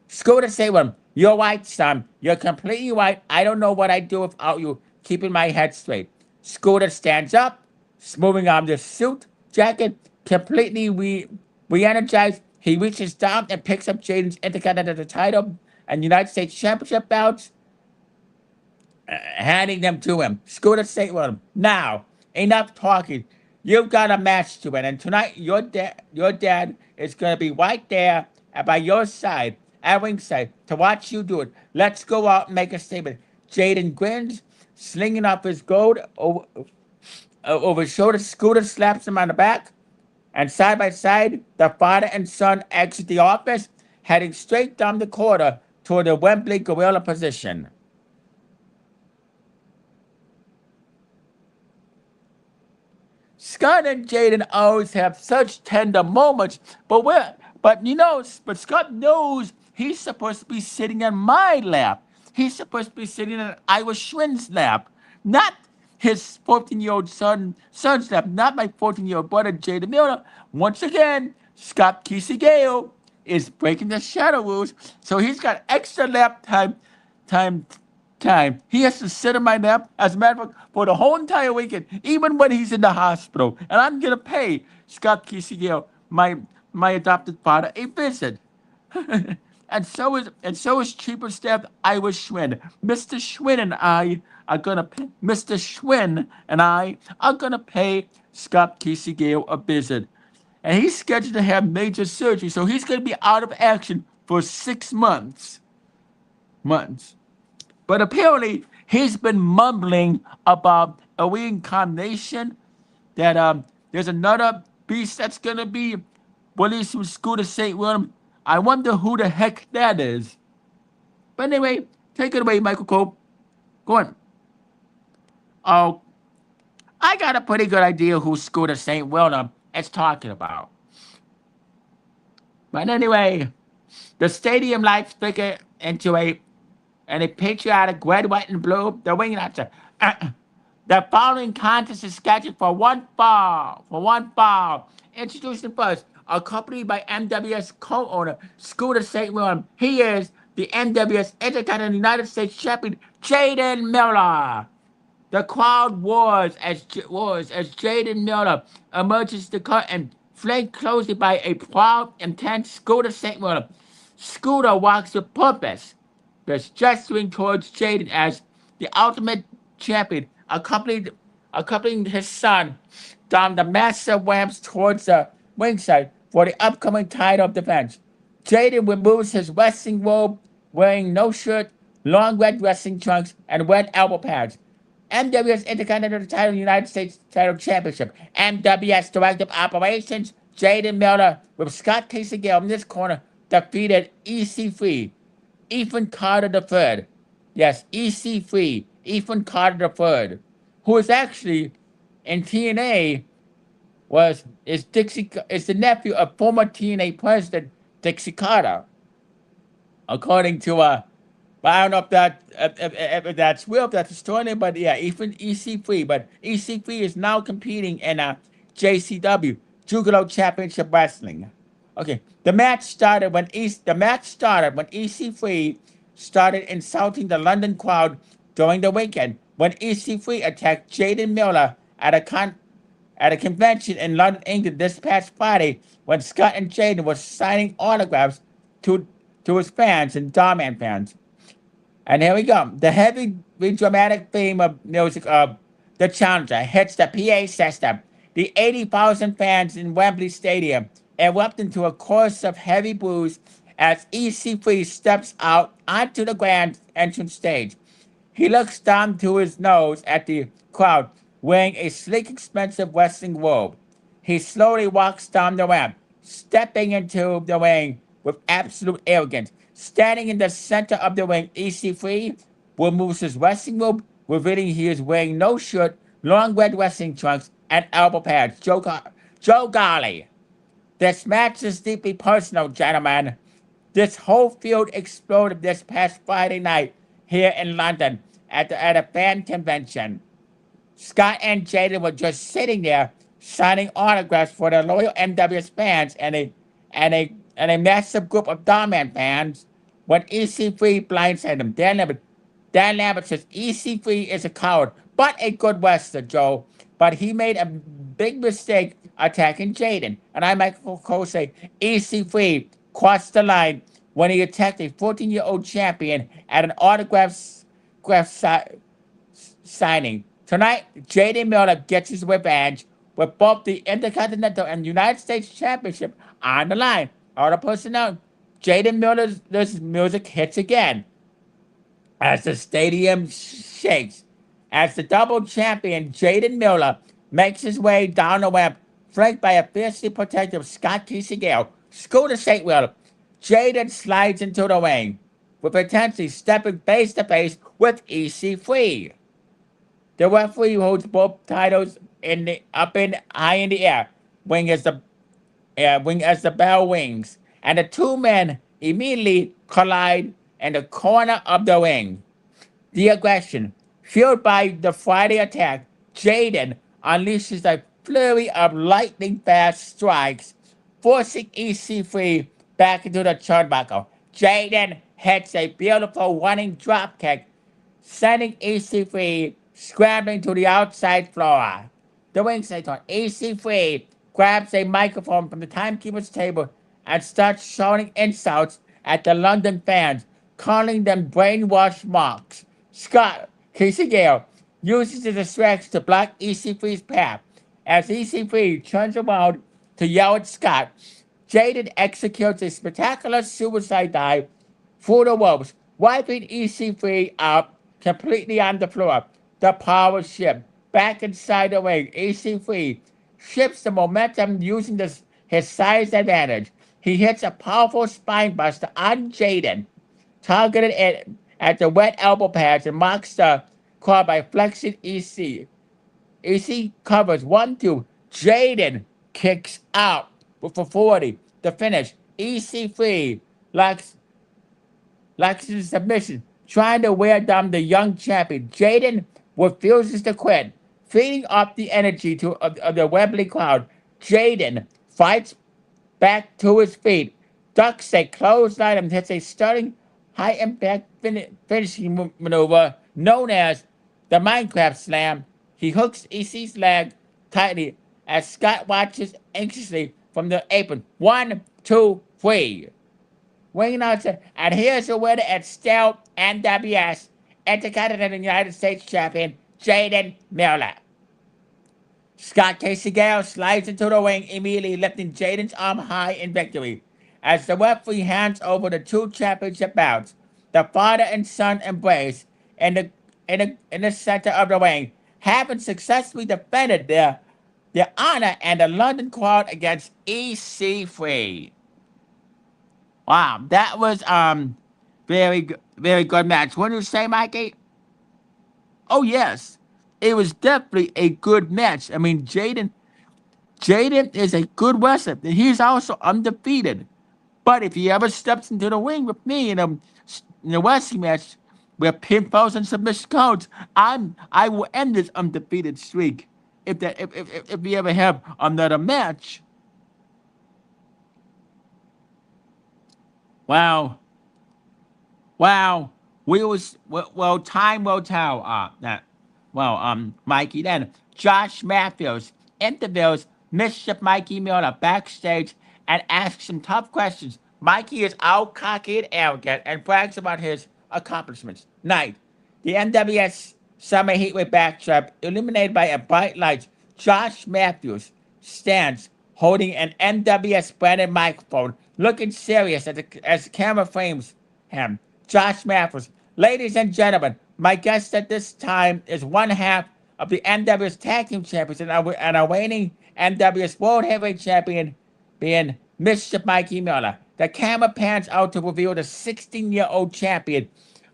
Scooter say to him, you're right, son. You're completely right. I don't know what I'd do without you keeping my head straight. Scooter stands up, smoothing on the suit jacket, completely re-energized. He reaches down and picks up Jaden's Intercontinental title and United States Championship belts, handing them to him. Scooter say to him, now, enough talking. You've got a match to win, and tonight your dad is going to be right there by your side, at ringside, to watch you do it. Let's go out and make a statement. Jaden grins, slinging off his gold over his shoulder. Scooter slaps him on the back, and side by side, the father and son exit the office, heading straight down the corridor toward the Wembley gorilla position. Scott and Jaden always have such tender moments, but Scott knows he's supposed to be sitting on my lap. He's supposed to be sitting on Ira Schwinn's lap, not his 14-year-old son's lap, not my 14-year-old brother Jaden Miller. Once again, Scott Kisegeo is breaking the shadow rules, so he's got extra lap time time. He has to sit on my lap, as a matter of fact, for the whole entire weekend, even when he's in the hospital. And I'm going to pay Scott Kisegeo, my adopted father, a visit. and so is Chief of Staff Ira Schwinn. Mr. Schwinn and I are gonna pay Scott Kisegeo a visit. And he's scheduled to have major surgery, so he's gonna be out of action for 6 months. But apparently, he's been mumbling about a reincarnation, that there's another beast that's going to be released from Scooter St. William. I wonder who the heck that is. But anyway, take it away, Michael Cole. Go on. Oh, I got a pretty good idea who Scooter St. William is talking about. But anyway, the stadium lights flicker into a patriotic red, white, and blue. The ring announcer. The following contest is scheduled for one fall. Introducing first, accompanied by NWS co-owner Scooter St. William. He is the NWS Intercontinental United States Champion, Jaden Miller. The crowd roars as Jaden Miller emerges the curtain, flanked closely by a proud, intense Scooter St. William. Scooter walks with purpose, gesturing towards Jaden as the ultimate champion, accompanying his son down the massive ramps towards the ringside for the upcoming title defense. Jaden removes his wrestling robe, wearing no shirt, long red wrestling trunks, and red elbow pads. NWS Intercontinental Title United States Title Championship. NWS Director of Operations, Jaden Miller, with Scott Kisegeo in this corner, defeated EC3, Ethan Carter III. Yes, EC3, Ethan Carter III, who is actually in TNA is the nephew of former TNA president Dixie Carter, according to but I don't know if that's real, if that's a story, but yeah, even EC3. But EC3 is now competing in JCW, Juggalo Championship Wrestling. Okay, the match started when EC3 started insulting the London crowd during the weekend when EC3 attacked Jaden Miller at a convention in London, England this past Friday when Scott and Jaden were signing autographs to to his fans and Darman fans. And here we go. The heavy, dramatic theme of music of the Challenger hits the PA system. The 80,000 fans in Wembley Stadium erupt into a chorus of heavy boos as EC3 steps out onto the grand entrance stage. He looks down to his nose at the crowd, wearing a sleek, expensive wrestling robe. He slowly walks down the ramp, stepping into the ring with absolute arrogance. Standing in the center of the ring, EC3 removes his wrestling robe, revealing he is wearing no shirt, long red wrestling trunks, and elbow pads. Joe Golly. This match is deeply personal, gentlemen. This whole field exploded this past Friday night here in London at a fan convention. Scott and Jaden were just sitting there signing autographs for their loyal NWS fans and a massive group of Doorman fans when EC3 blindsided them. Dan Lambert says EC3 is a coward, but a good wrestler, Joe. But he made a big mistake attacking Jaden. And I, Michael Cole, say EC3 crossed the line when he attacked a 14-year-old champion at an signing. Tonight, Jaden Miller gets his revenge with both the Intercontinental and United States Championship on the line. All the personnel, Jaden Miller's music hits again as the stadium shakes. As the double champion, Jaden Miller makes his way down the ramp, flanked by a fiercely protective Scott Kisegale. Scooter Statewell, Jaden slides into the ring, with intensity stepping face to face with EC3. The referee holds both titles up in high in the air, wing as the bell rings, and the two men immediately collide in the corner of the ring. The aggression, fueled by the Friday attack, Jaden unleashes a flurry of lightning fast strikes, forcing EC3 back into the turnbuckle. Jaden hits a beautiful running dropkick, sending EC3 scrambling to the outside floor. The ringside on EC3 grabs a microphone from the timekeeper's table and starts shouting insults at the London fans, calling them brainwashed marks. Scott Kisegale uses the distraction to block EC3's path. As EC3 turns around to yell at Scott, Jaden executes a spectacular suicide dive through the ropes, wiping EC3 out completely on the floor. The power shift back inside the ring. EC3 shifts the momentum using his size advantage. He hits a powerful spine buster on Jaden, targeted at the wet elbow pads and marks the crowd by flexing EC. EC covers 1-2. Jaden kicks out with a 40. The finish. EC3 locks in submission, trying to wear down the young champion. Jaden refuses to quit, feeding off the energy of the Wembley crowd. Jaden fights back to his feet, ducks a clothesline and hits a stunning high-impact finishing maneuver known as the Minecraft Slam. He hooks EC's leg tightly as Scott watches anxiously from the apron. 1, 2, 3. Ring announcer, and here's the winner at still NWS Intercontinental United States Champion, Jaden Miller. Scott Kisegale slides into the ring, immediately lifting Jaden's arm high in victory. As the referee hands over the two championship bouts, the father and son embrace in the center of the ring, having successfully defended their honor and the London crowd against EC3. Wow, that was very good match. What did you say, Mikey? Oh yes, it was definitely a good match. I mean, Jaden Jaden is a good wrestler. He's also undefeated. But if he ever steps into the ring with me in a wrestling match with pinfalls and submission codes, I will end this undefeated streak. If we ever have another match. Wow. Wow. Time will tell. Mikey. Then Josh Matthews interviews Mischief Mikey Miller backstage and asks some tough questions. Mikey is all cocky and arrogant and brags about his accomplishments. Night. The NWS Summer Heatwave backdrop illuminated by a bright light. Josh Matthews stands holding an NWS branded microphone, looking serious as the camera frames him. Josh Matthews. Ladies and gentlemen, my guest at this time is one half of the NWS Tag Team Champions and our reigning NWS World Heavyweight Champion being Mischief Mikey Miller. The camera pans out to reveal the 16-year-old champion,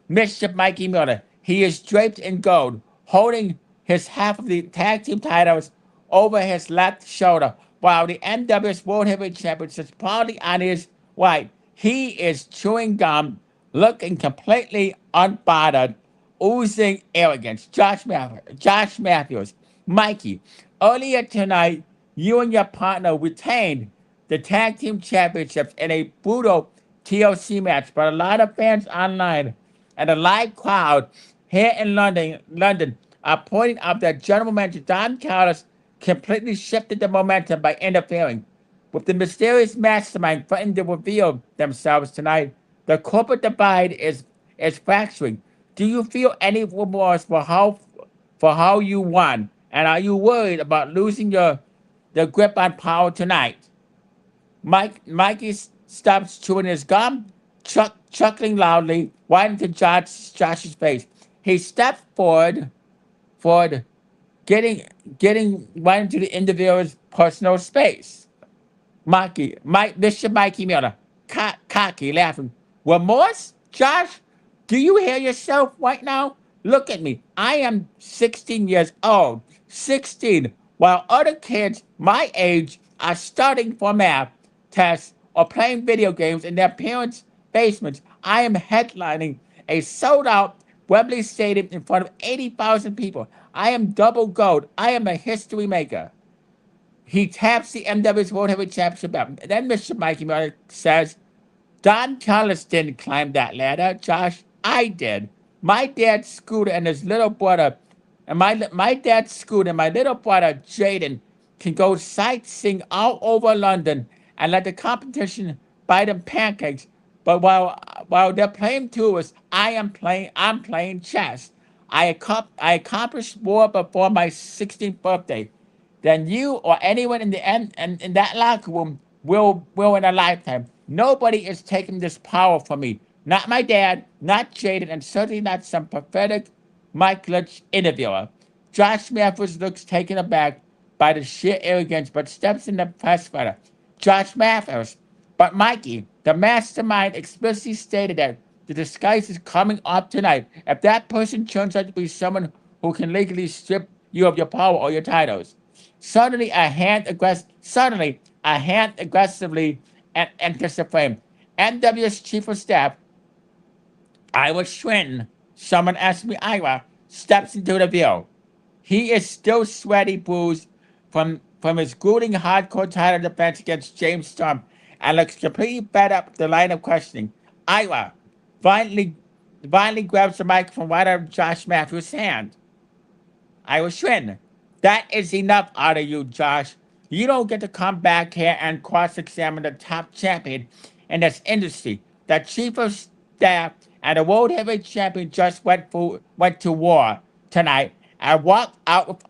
Mischief Mikey Miller. He is draped in gold, holding his half of the tag team titles over his left shoulder, while the NWS World Heavyweight Champion sits proudly on his right. He is chewing gum, looking completely unbothered, oozing arrogance. Josh Matthews, Mikey, earlier tonight, you and your partner retained the tag team championships in a brutal TLC match, but a lot of fans online and a live crowd here in London are pointing out that General Manager Don Callis completely shifted the momentum by interfering. With the mysterious mastermind threatening to reveal themselves tonight, the corporate divide is fracturing. Do you feel any remorse for how you won? And are you worried about losing the grip on power tonight? Mikey stops chewing his gum, chuckling loudly, right into Josh's face. He steps forward, getting right into the individual's personal space. Bishop Mikey Miller, cocky, laughing. Remorse? Josh, do you hear yourself right now? Look at me. I am 16 years old. 16, while other kids my age are studying for math tests or playing video games in their parents' basements. I am headlining a sold out Wembley Stadium in front of 80,000 people. I am double gold. I am a history maker. He taps the MW's World Heavyweight Championship belt. Then Mr. Mikey Miller says, Don Callis didn't climb that ladder, Josh. I did. My dad Scooter and his little brother, and my dad Scooter and my little brother Jaden can go sightseeing all over London and let the competition buy them pancakes. But while they're playing tourists, I'm playing chess. I accomplished more before my 16th birthday than you or anyone in the end and in that locker room will in a lifetime. Nobody is taking this power from me. Not my dad, not Jaden, and certainly not some pathetic Mike Lynch interviewer. Josh Matthews looks taken aback by the sheer arrogance, but steps in the press fighter. Josh Matthews. But Mikey, the mastermind, explicitly stated that the disguise is coming off tonight. If that person turns out to be someone who can legally strip you of your power or your titles. Suddenly, a hand aggressively enters the frame. NW's chief of staff, Ira Swinton, someone asked me Ira, steps into the view. He is still sweaty, bruised from his grueling hardcore title defense against James Storm and looks completely fed up with the line of questioning. Ira violently grabs the microphone right out of Josh Matthews' hand. I was Swin. That is enough out of you, Josh. You don't get to come back here and cross-examine the top champion in this industry. The chief of staff and the world heavyweight champion just went to war tonight and walked out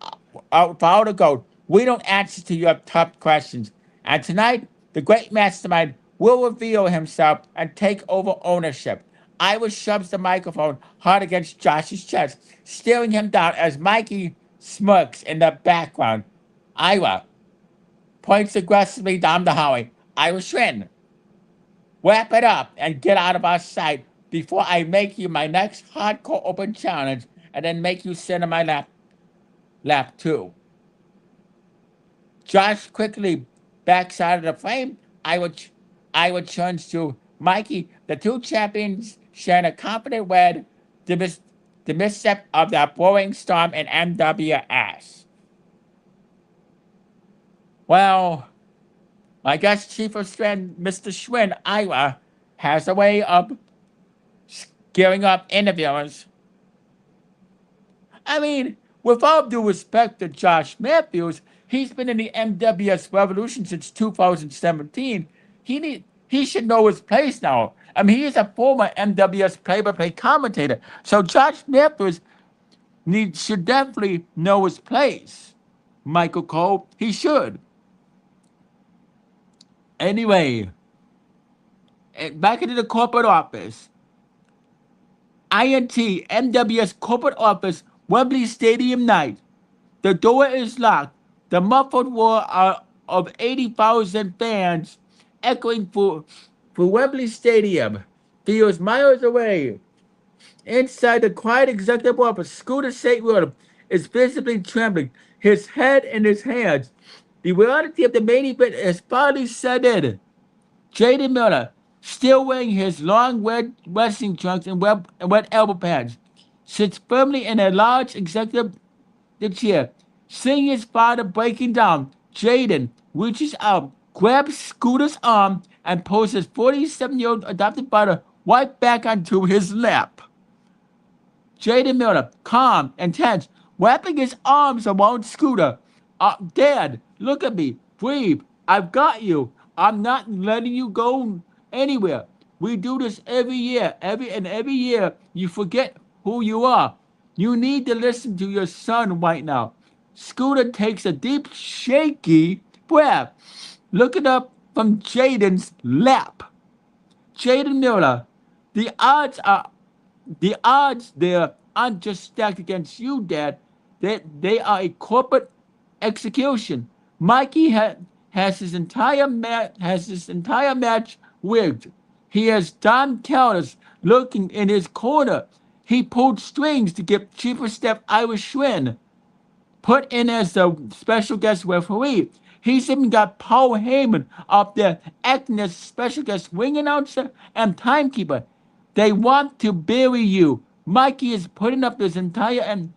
without a gold. We don't answer to your tough questions. And tonight, the great mastermind will reveal himself and take over ownership. Ira shoves the microphone hard against Josh's chest, staring him down as Mikey smirks in the background. Ira points aggressively down the hallway. Ira Schwinn, wrap it up and get out of our sight before I make you my next hardcore open challenge and then make you sit on my lap too. Josh quickly backs out of the frame. I would turns to Mikey. The two champions sharing a confident wed, the misstep of the Boring Storm and NWS. Well, I guess Chief of Strand, Mr. Schwinn, Ira, has a way of gearing up interviewers. I mean, with all due respect to Josh Matthews, he's been in the NWS Revolution since 2017. He should know his place now. I mean, he is a former NWS play-by-play commentator. So Josh Matthews should definitely know his place. Michael Cole, he should. Anyway, back into the corporate office. INT NWS corporate office, Wembley Stadium night. The door is locked. The muffled roar of 80,000 fans echoing for Wembley Stadium feels miles away. Inside the quiet executive office, Scooter St. William is visibly trembling, his head in his hands. The reality of the main event has finally set in. Jaden Miller, still wearing his long red wrestling trunks and wet elbow pads, sits firmly in a large executive chair, seeing his father breaking down. Jaden reaches out, grabs Scooter's arm, and pulls his 47-year-old adopted brother right back onto his lap. Jaden Miller, calm and tense, wrapping his arms around Scooter. Dad, look at me. Breathe. I've got you. I'm not letting you go anywhere. We do this every year. Every year you forget who you are. You need to listen to your son right now. Scooter takes a deep, shaky breath, looking up from Jaden's lap. Jaden Miller, the odds are the odds there aren't just stacked against you, Dad. They are a corporate execution. Mikey has his entire match rigged. He has Don Callis lurking in his corner. He pulled strings to get Chief of Staff Irish Schwinn put in as the special guest referee. He's even got Paul Heyman up there acting as special guest ring announcer and timekeeper. They want to bury you. Mikey is putting up his NWS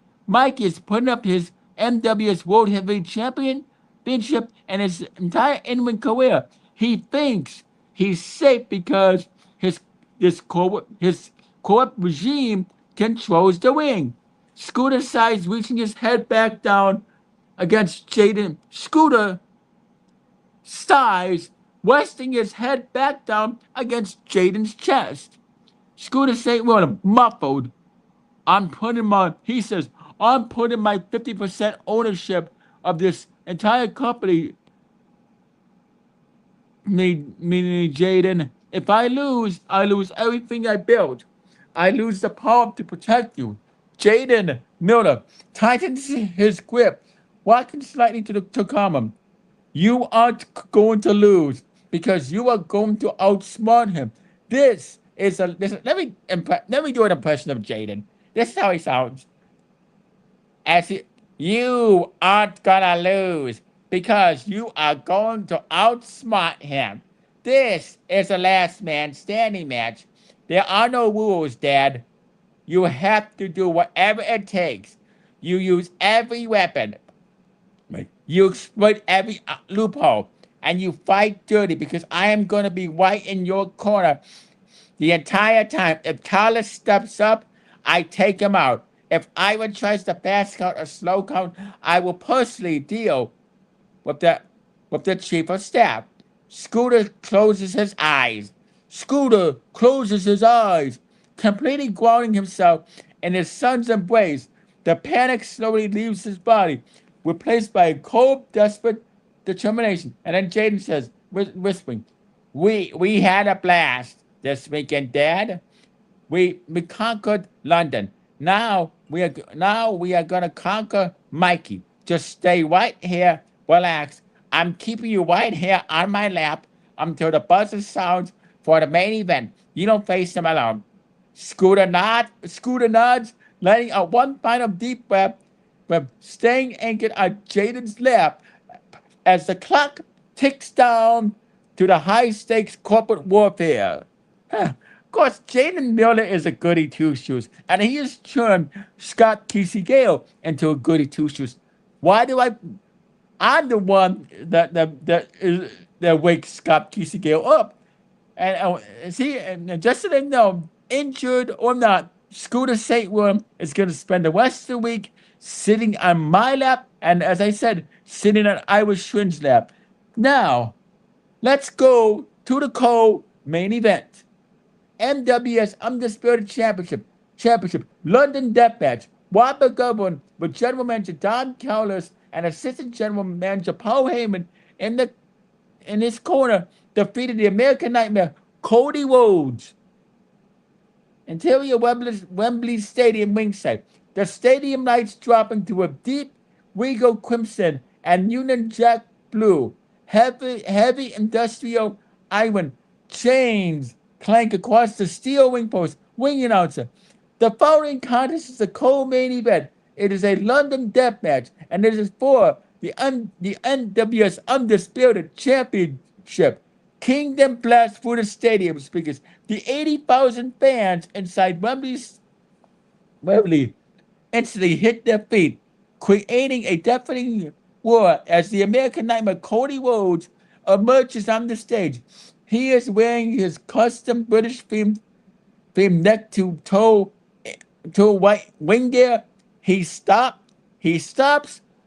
World Heavyweight Championship and his entire in-ring career. He thinks he's safe because his corrupt regime controls the ring. Scooter sighs, reaching his head back down against Jaden. Scooter sighs, resting his head back down against Jaden's chest. Scooter St. William, muffled. He says, I'm putting my 50% ownership of this entire company, meaning Jaden. If I lose everything I built. I lose the power to protect you. Jaden Miller tightens his grip, walking slightly to calm him. You aren't going to lose because you are going to outsmart him. Let me do an impression of Jaden. This is how he sounds. As he, you aren't gonna lose because you are going to outsmart him. This is a last man standing match. There are no rules, Dad. You have to do whatever it takes. You use every weapon. You exploit every loophole. And you fight dirty because I am going to be right in your corner the entire time. If Carlos steps up, I take him out. If Ivan tries to fast count or slow count, I will personally deal with the chief of staff. Scooter closes his eyes. Scooter closes his eyes, completely grounding himself in his son's embrace. The panic slowly leaves his body, replaced by a cold, desperate determination. And then Jaden says, whispering, "We had a blast this weekend, Dad. We conquered London. Now we are gonna conquer Mikey. Just stay right here, relax. I'm keeping you right here on my lap until the buzzer sounds for the main event. You don't face him alone." Scooter nods, letting out one final deep breath, but staying anchored on Jaden's lap. as the clock ticks down to the high stakes corporate warfare. Huh. Of course, Jaden Miller is a goody two shoes, and he has turned Scott Casey Gale into a goody two shoes. Why do I? I'm the one that wakes Scott Casey Gale up. And see, and just so they know, injured or not, Scooter St. Worm is going to spend the rest of the week sitting on my lap, and as I said, sitting on Irish Shrin's lap. Now, let's go to the co-main event. NWS Undisputed Championship, London Deathmatch. Robert Goodwin with General Manager Don Callis and Assistant General Manager Paul Heyman in his corner defeated the American Nightmare, Cody Rhodes. Interior Wembley Stadium ringside. The stadium lights dropping to a deep regal crimson and Union Jack blue. Heavy industrial iron chains clank across the steel ring post. Ring announcer. The following contest is a co-main event. It is a London death match, and it is for the NWS Undisputed Championship. Kingdom blast through the stadium speakers. The 80,000 fans inside Wembley instantly hit their feet, creating a deafening roar as the American Nightmare Cody Rhodes emerges on the stage. He is wearing his custom British themed neck to toe white wing gear. He stops,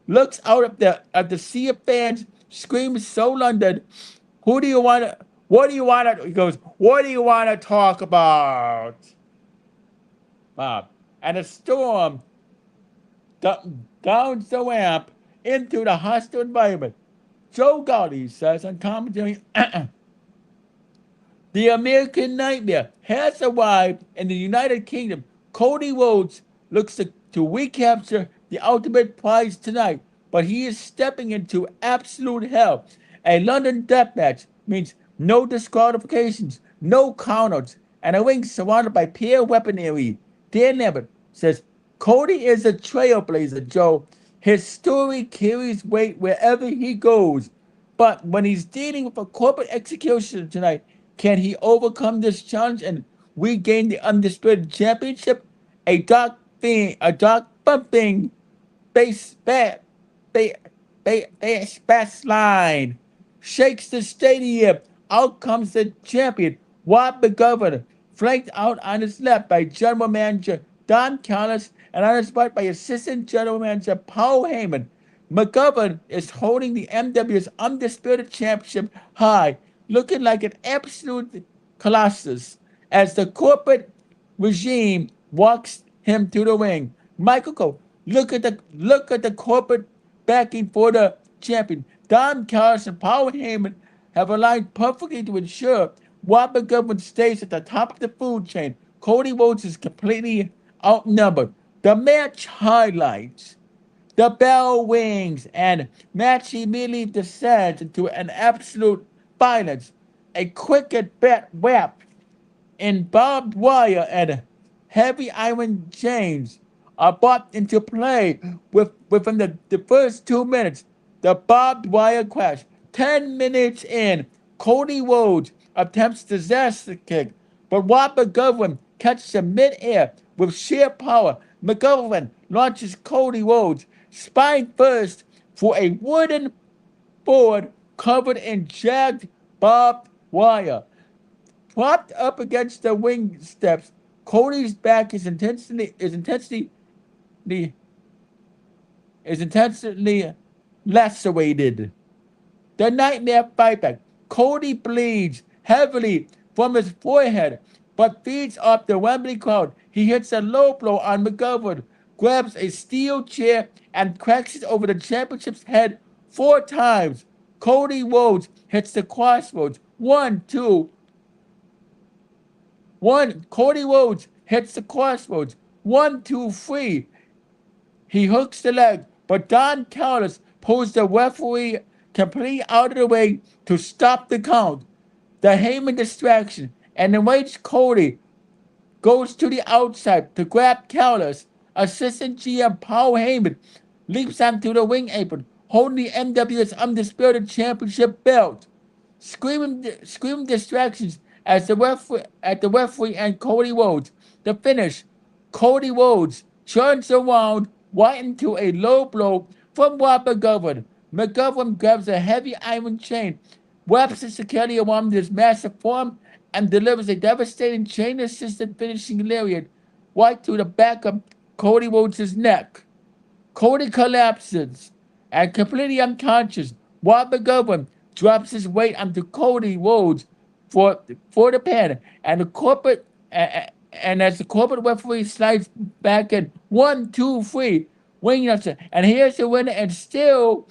looks out at the sea of fans, screams so London. Who do you want to? What do you want to? He goes, what do you want to talk about, Bob? And a storm down the ramp into the hostile environment. Joe Gotti says on commentary, the American Nightmare has arrived in the United Kingdom. Cody Rhodes looks to recapture the ultimate prize tonight, but he is stepping into absolute hell. A London deathmatch means no disqualifications, no countouts, and a ring surrounded by peer weaponry. Dan Lambert says, Cody is a trailblazer, Joe. His story carries weight wherever he goes. But when he's dealing with a corporate execution tonight, can he overcome this challenge and regain the undisputed championship? A dark bumping bass line shakes the stadium. Out comes the champion, Rob McGovern, flanked out on his left by General Manager Don Callis and on his right by Assistant General Manager Paul Heyman. McGovern is holding the MW's Undisputed Championship high, looking like an absolute colossus as the corporate regime walks him to the ring. Michael Cole, look at the corporate backing for the champion. Don Callis and Paul Heyman have aligned perfectly to ensure Robert Goodwin stays at the top of the food chain. Cody Rhodes is completely outnumbered. The match highlights. The bell rings and match immediately descends into an absolute violence. A cricket bat wrap in barbed wire and heavy iron chains are brought into play within the first 2 minutes. The barbed wire crash. 10 minutes in, Cody Rhodes attempts disaster kick, but Robert McGovern catches him mid-air with sheer power. McGovern launches Cody Rhodes spine first for a wooden board covered in jagged barbed wire. Propped up against the wing steps, Cody's back is intensely lacerated. The Nightmare fight back. Cody bleeds heavily from his forehead, but feeds off the Wembley crowd. He hits a low blow on McGovern, grabs a steel chair, and cracks it over the championship's head 4 times. Cody Rhodes hits the crossroads. 1, 2. 1. Cody Rhodes hits the crossroads. 1, 2, 3. He hooks the leg, but Don Callis pulls the referee completely out of the way to stop the count. The Heyman distraction, and enraged Cody goes to the outside to grab Callis. Assistant GM Paul Heyman leaps onto the ring apron. holding the NWS Undisputed Championship belt. Screaming distractions as the referee and Cody Rhodes. The finish, Cody Rhodes turns around right into a low blow from Rob McGovern. McGovern grabs a heavy iron chain, wraps it securely around his massive form, and delivers a devastating chain-assisted finishing lariat right through the back of Cody Rhodes' neck. Cody collapses and completely unconscious. Rob McGovern drops his weight onto Cody Rhodes for the pin, and the corporate and as the corporate referee slides back in 1, 2, 3, ring announcer, and here's the winner, and still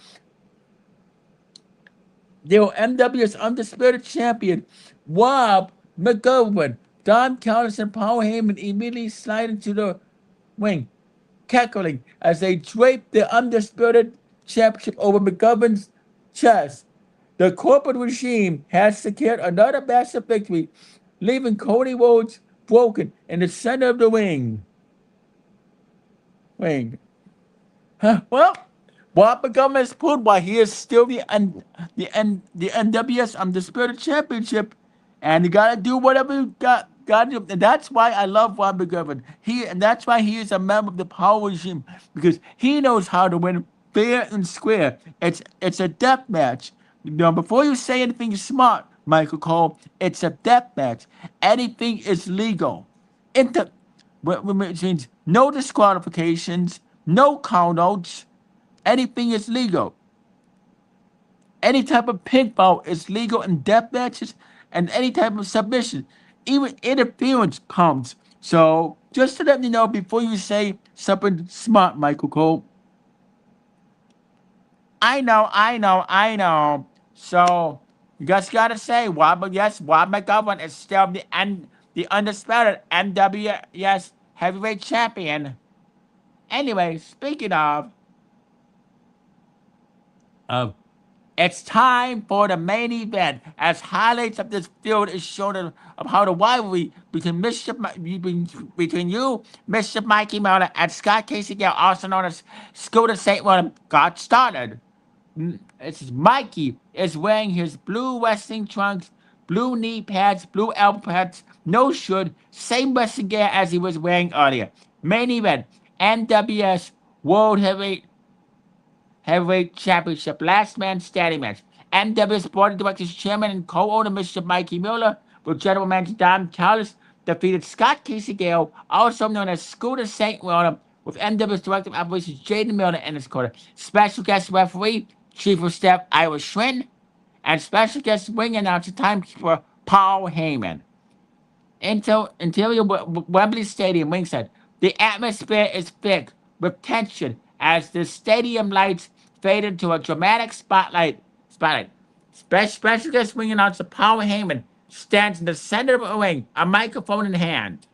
the NWS Undisputed Champion, Rob McGovern. Don Callis and Paul Heyman immediately slide into the ring, cackling as they drape the Undisputed Championship over McGovern's chest. The corporate regime has secured another massive victory, leaving Cody Rhodes broken in the center of the ring. Well, Bob McGovern has proved why he is still the NWS Undisputed Championship, and you gotta do whatever you got to do. And that's why I love Bob McGovern. And that's why he is a member of the power regime, because he knows how to win fair and square. It's a death match. Before you say anything smart, Michael Cole, it's a death match. Anything is legal. Inter- which means no disqualifications, no countouts. Anything is legal. Any type of pinfall is legal in death matches, and any type of submission, even interference counts. So just to let you know before you say something smart, Michael Cole. I know. So you just gotta say, Rob McGovern is still the undisputed NWS heavyweight champion. Anyway, speaking of it's time for the main event, as highlights of this field is shown of how the rivalry between you, Mr. Mikey Miller, and Scott Casey Gale, also known as Scooter St. William, got started. It's Mikey is wearing his blue wrestling trunks, blue knee pads, blue elbow pads, no shirt, same wrestling gear as he was wearing earlier. Main event, NWS World Heavyweight Championship Last Man Standing match. NWS Board of Directors Chairman and co-owner Mr. Mikey Mueller, with General Manager Don Callis, defeated Scott Casey Gale, also known as Scooter St. William, with NWS Director of Operations Jaden Miller in his corner. Special guest referee, Chief of Staff Ira Schwinn, and special guest ring announcer timekeeper Paul Heyman. Interior Wembley Stadium ringside. The atmosphere is thick with tension as the stadium lights fade into a dramatic spotlight. Special guest ring announcer Paul Heyman stands in the center of the ring, a microphone in hand.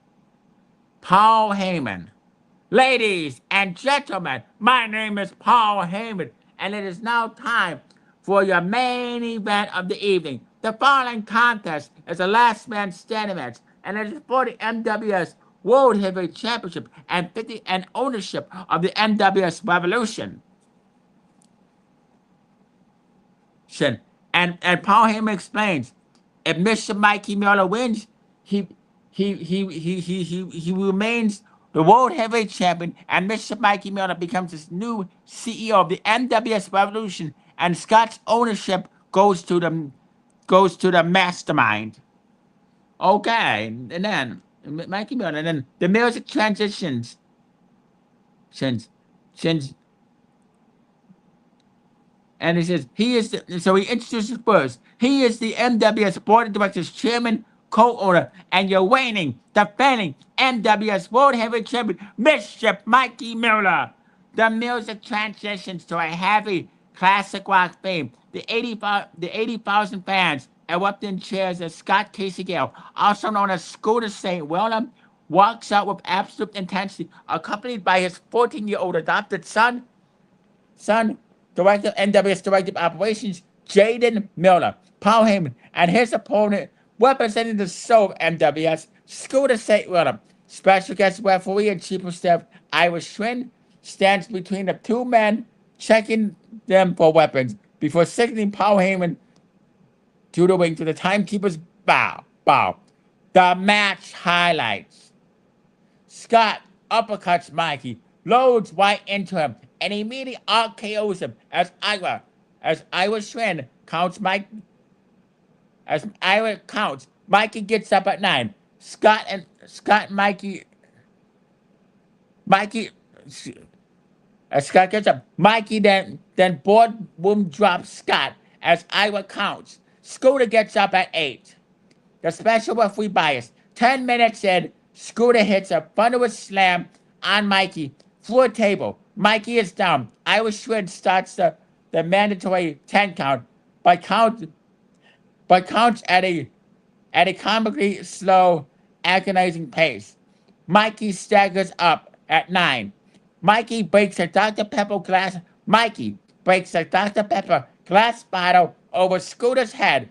Paul Heyman. Ladies and gentlemen, my name is Paul Heyman, and it is now time for your main event of the evening. The following contest is a last man standing match, and it is for the NWS World Heavyweight Championship and ownership of the NWS Revolution. And Paul Heyman explains, if Mr. Mikey Mueller wins, he he remains the World Heavyweight Champion, and Mr. Mikey Mueller becomes his new CEO of the NWS Revolution, and Scott's ownership goes to the Mastermind. Okay, and then Mikey Mueller, and then the music transitions. Since And he says so he introduces first. He is the NWS Board of Directors Chairman, co-owner, and your reigning, defending NWS World Heavyweight Champion, Mischief Mikey Mueller. The music transitions to a heavy classic rock theme. The 80,000 fans erupt in cheers as Scott Casey Gale, also known as Scooter St. William, walks out with absolute intensity, accompanied by his 14-year-old adopted son, Director of NWS Director of Operations, Jaden Miller, Paul Heyman, and his opponent, representing the soul of NWS, Scooter St. William. Special guest referee and chief of staff Ira Schwinn stands between the two men, checking them for weapons before signaling Paul Heyman to the wing to the timekeeper's bow. Bow. The match highlights. Scott uppercuts Mikey, loads White into him, and immediately RKO's him as Ira Schwinn counts Mike as Ira counts. Mikey gets up at 9. Scott Mikey as Scott gets up. Mikey then boardroom drops Scott as Ira counts. Scooter gets up at 8. The special referee bias. 10 minutes in, Scooter hits a thunderous slam on Mikey through a table. Mikey is down. Irish Schwinn starts the mandatory 10 count, but counts at a comically slow, agonizing pace. Mikey staggers up at 9. Mikey breaks a Dr. Pepper glass. Mikey breaks a Dr. Pepper glass bottle over Scooter's head,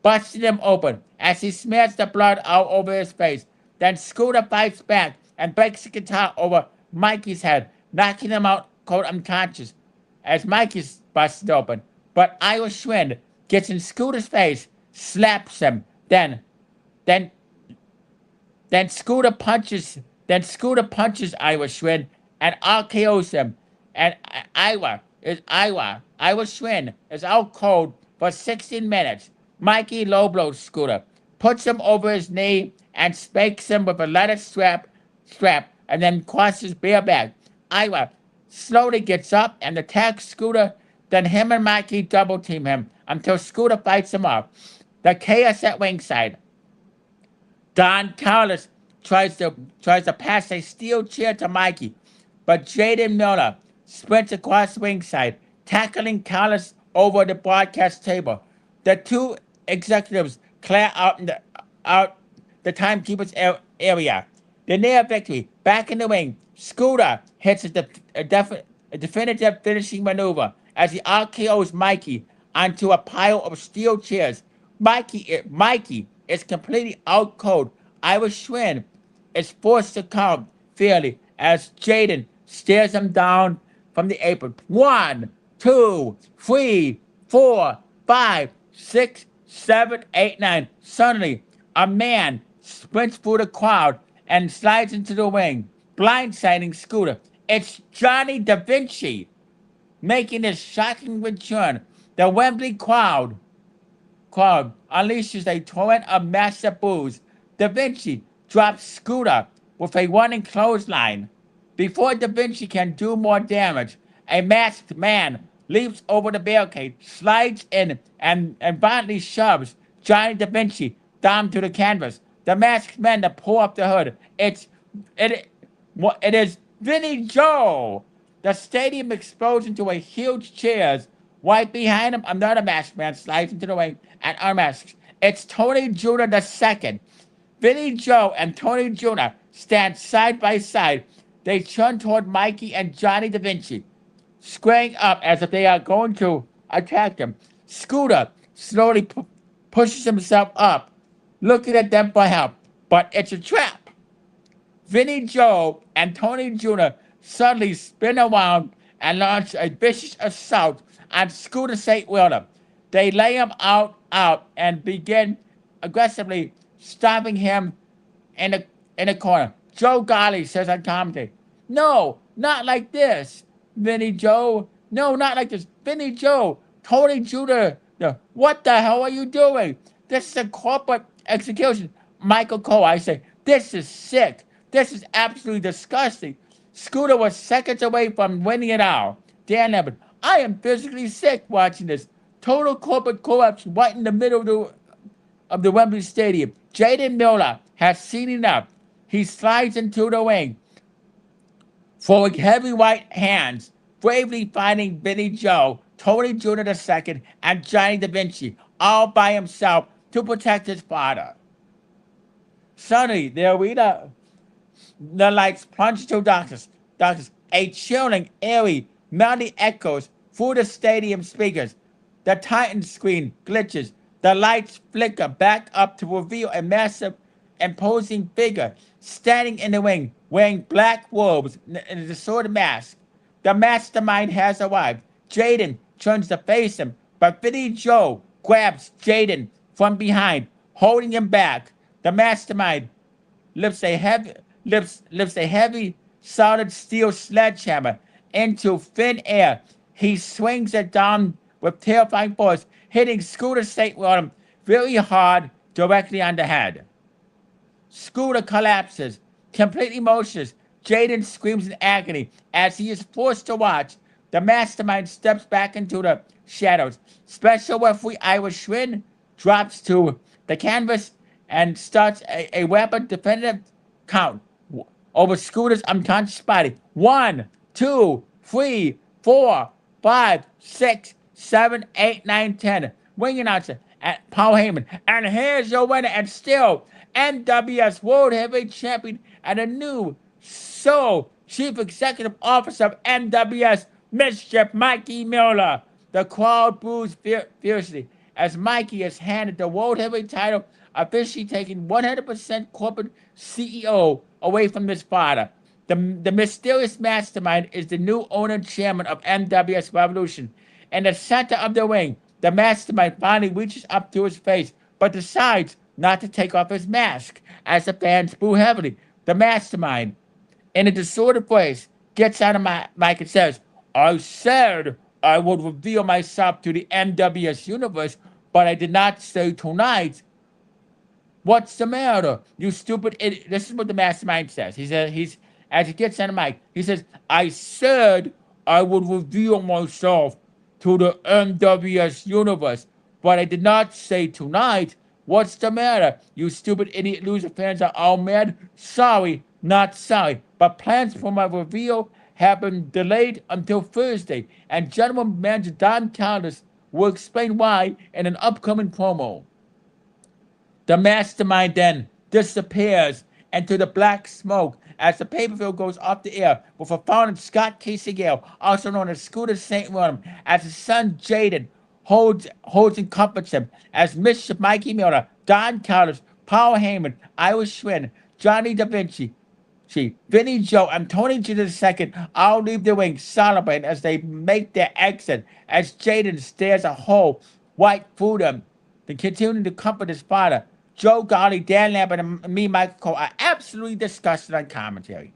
busting him open as he smears the blood all over his face. Then Scooter fights back and breaks the guitar over Mikey's head, knocking him out cold unconscious as Mikey's busted open. But Irish Schwinn gets in Scooter's face, slaps him, then then Scooter punches Irish Schwinn and RKO's him. And Irish Schwinn is out cold for 16 minutes. Mikey low blows Scooter, puts him over his knee, and spanks him with a leather strap, and then crosses bareback. Ira slowly gets up and attacks Scooter. Then him and Mikey double team him until Scooter fights him off. The chaos at ringside. Don Callis tries to pass a steel chair to Mikey, but Jaden Miller sprints across ringside, tackling Callis over the broadcast table. The two executives clear out the timekeeper's area. The near victory. Back in the ring, Scooter hits a definitive finishing maneuver as he RKO's Mikey onto a pile of steel chairs. Mikey is completely out cold. Irish Schwinn is forced to count fairly as Jaden stares him down from the apron. 1, 2, 3, 4, 5, 6, 7, 8, 9. Suddenly, a man sprints through the crowd and slides into the ring, blindsiding Scooter. It's Johnny Da Vinci making his shocking return. The Wembley crowd unleashes a torrent of massive boos. Da Vinci drops Scooter with a running clothesline. Before Da Vinci can do more damage, a masked man leaps over the barricade, slides in, and violently shoves Johnny Da Vinci down to the canvas. The masked man to pull up the hood. It is Vinny Joe. The stadium explodes into a huge cheers. Right behind him, another masked man slides into the ring and unmasks. It's Tony Jr. II. Vinny Joe and Tony Jr. stand side by side. They turn toward Mikey and Johnny Da Vinci, squaring up as if they are going to attack them. Scooter slowly pushes himself up, looking at them for help, but it's a trap. Vinny Joe and Tony Jr. suddenly spin around and launch a vicious assault on Scooter St. Wheeler. They lay him out and begin aggressively stomping him in the corner. Joe Golly says on commentary, "No, not like this, Vinny Joe. No, not like this. Vinny Joe, Tony Jr. What the hell are you doing? This is a corporate execution." Michael Cole, I say, "This is sick. This is absolutely disgusting." Scooter was seconds away from winning it all. Dan Levin, "I am physically sick watching this. Total corporate collapse right in the middle of the Wembley Stadium." Jaden Miller has seen enough. He slides into the ring, throwing heavy right hands, bravely fighting Vinny Joe, Tony Jr. II, and Johnny Da Vinci, all by himself to protect his father. Suddenly, the lights plunge to darkness. A chilling, eerie melody echoes through the stadium speakers. The Titan screen glitches. The lights flicker back up to reveal a massive, imposing figure standing in the ring, wearing black robes and a distorted mask. The mastermind has arrived. Jaden turns to face him, but Vinny Joe grabs Jaden from behind, holding him back. The mastermind lifts a heavy lifts a heavy solid steel sledgehammer into thin air. He swings it down with terrifying force, hitting Scooter St. William very hard directly on the head. Scooter collapses, completely motionless. Jaden screams in agony as he is forced to watch. The mastermind steps back into the shadows. Special referee Ira Schwinn drops to the canvas and starts a rapid definitive count over Scooter's unconscious body. 1, 2, 3, 4, 5, 6, 7, 8, 9, 10. Ring announcer at Paul Heyman. And here's your winner and still NWS World Heavyweight Champion and a new sole Chief Executive Officer of NWS, Mischief, Mikey Miller. The crowd boos fiercely as Mikey is handed the World Heavyweight title, officially taking 100% corporate CEO away from his father. The mysterious mastermind is the new owner and chairman of NWS Revolution. In the center of the ring, the mastermind finally reaches up to his face, but decides not to take off his mask as the fans boo heavily. The mastermind, in a distorted voice, gets out of my mic and says, I said I would reveal myself to the NWS universe, but I did not say tonight. What's the matter? You stupid idiot. This is what the mastermind says. He says, as he gets on the mic, he says, I said I would reveal myself to the NWS universe, but I did not say tonight. What's the matter? You stupid idiot loser fans are all mad? Sorry, not sorry. But plans for my reveal have been delayed until Thursday, and General Manager Don Callis will explain why in an upcoming promo. The mastermind then disappears into the black smoke as the pay-per-view goes off the air with a found Scott Casey Gale, also known as Scooter St. William, as his son Jaden holds and comforts him as Mischief, Mikey Miller, Don Callis, Paul Heyman, Ira Schwinn, Johnny Da Vinci, Vinny Joe, and Tony Jr. II all leave the ring celebrating as they make their exit as Jaden stares a hole right through them, then continuing to comfort his father. Joe Garley, Dan Lambert, and me, Michael Cole, are absolutely disgusted on commentary.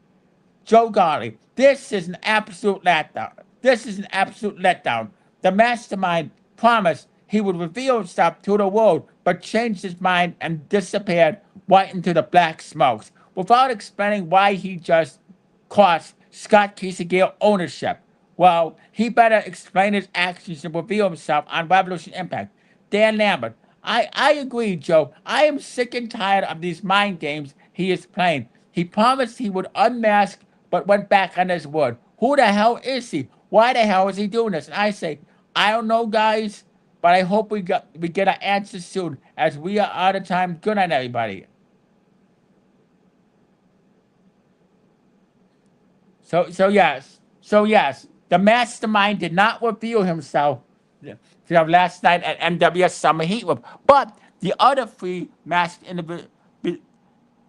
Joe Garley, this is an absolute letdown. This is an absolute letdown. The mastermind promised he would reveal himself to the world, but changed his mind and disappeared right into the black smokes without explaining why he just cost Scott Casey Gale ownership. Well, he better explain his actions and reveal himself on Revolution Impact. Dan Lambert, I agree, Joe. I am sick and tired of these mind games he is playing. He promised he would unmask, but went back on his word. Who the hell is he? Why the hell is he doing this? And I say, I don't know, guys, but I hope we get our answers soon, as we are out of time. Good night, everybody. So yes, the mastermind did not reveal himself last night at NWS Summer Heatwave, but the other three masked individuals,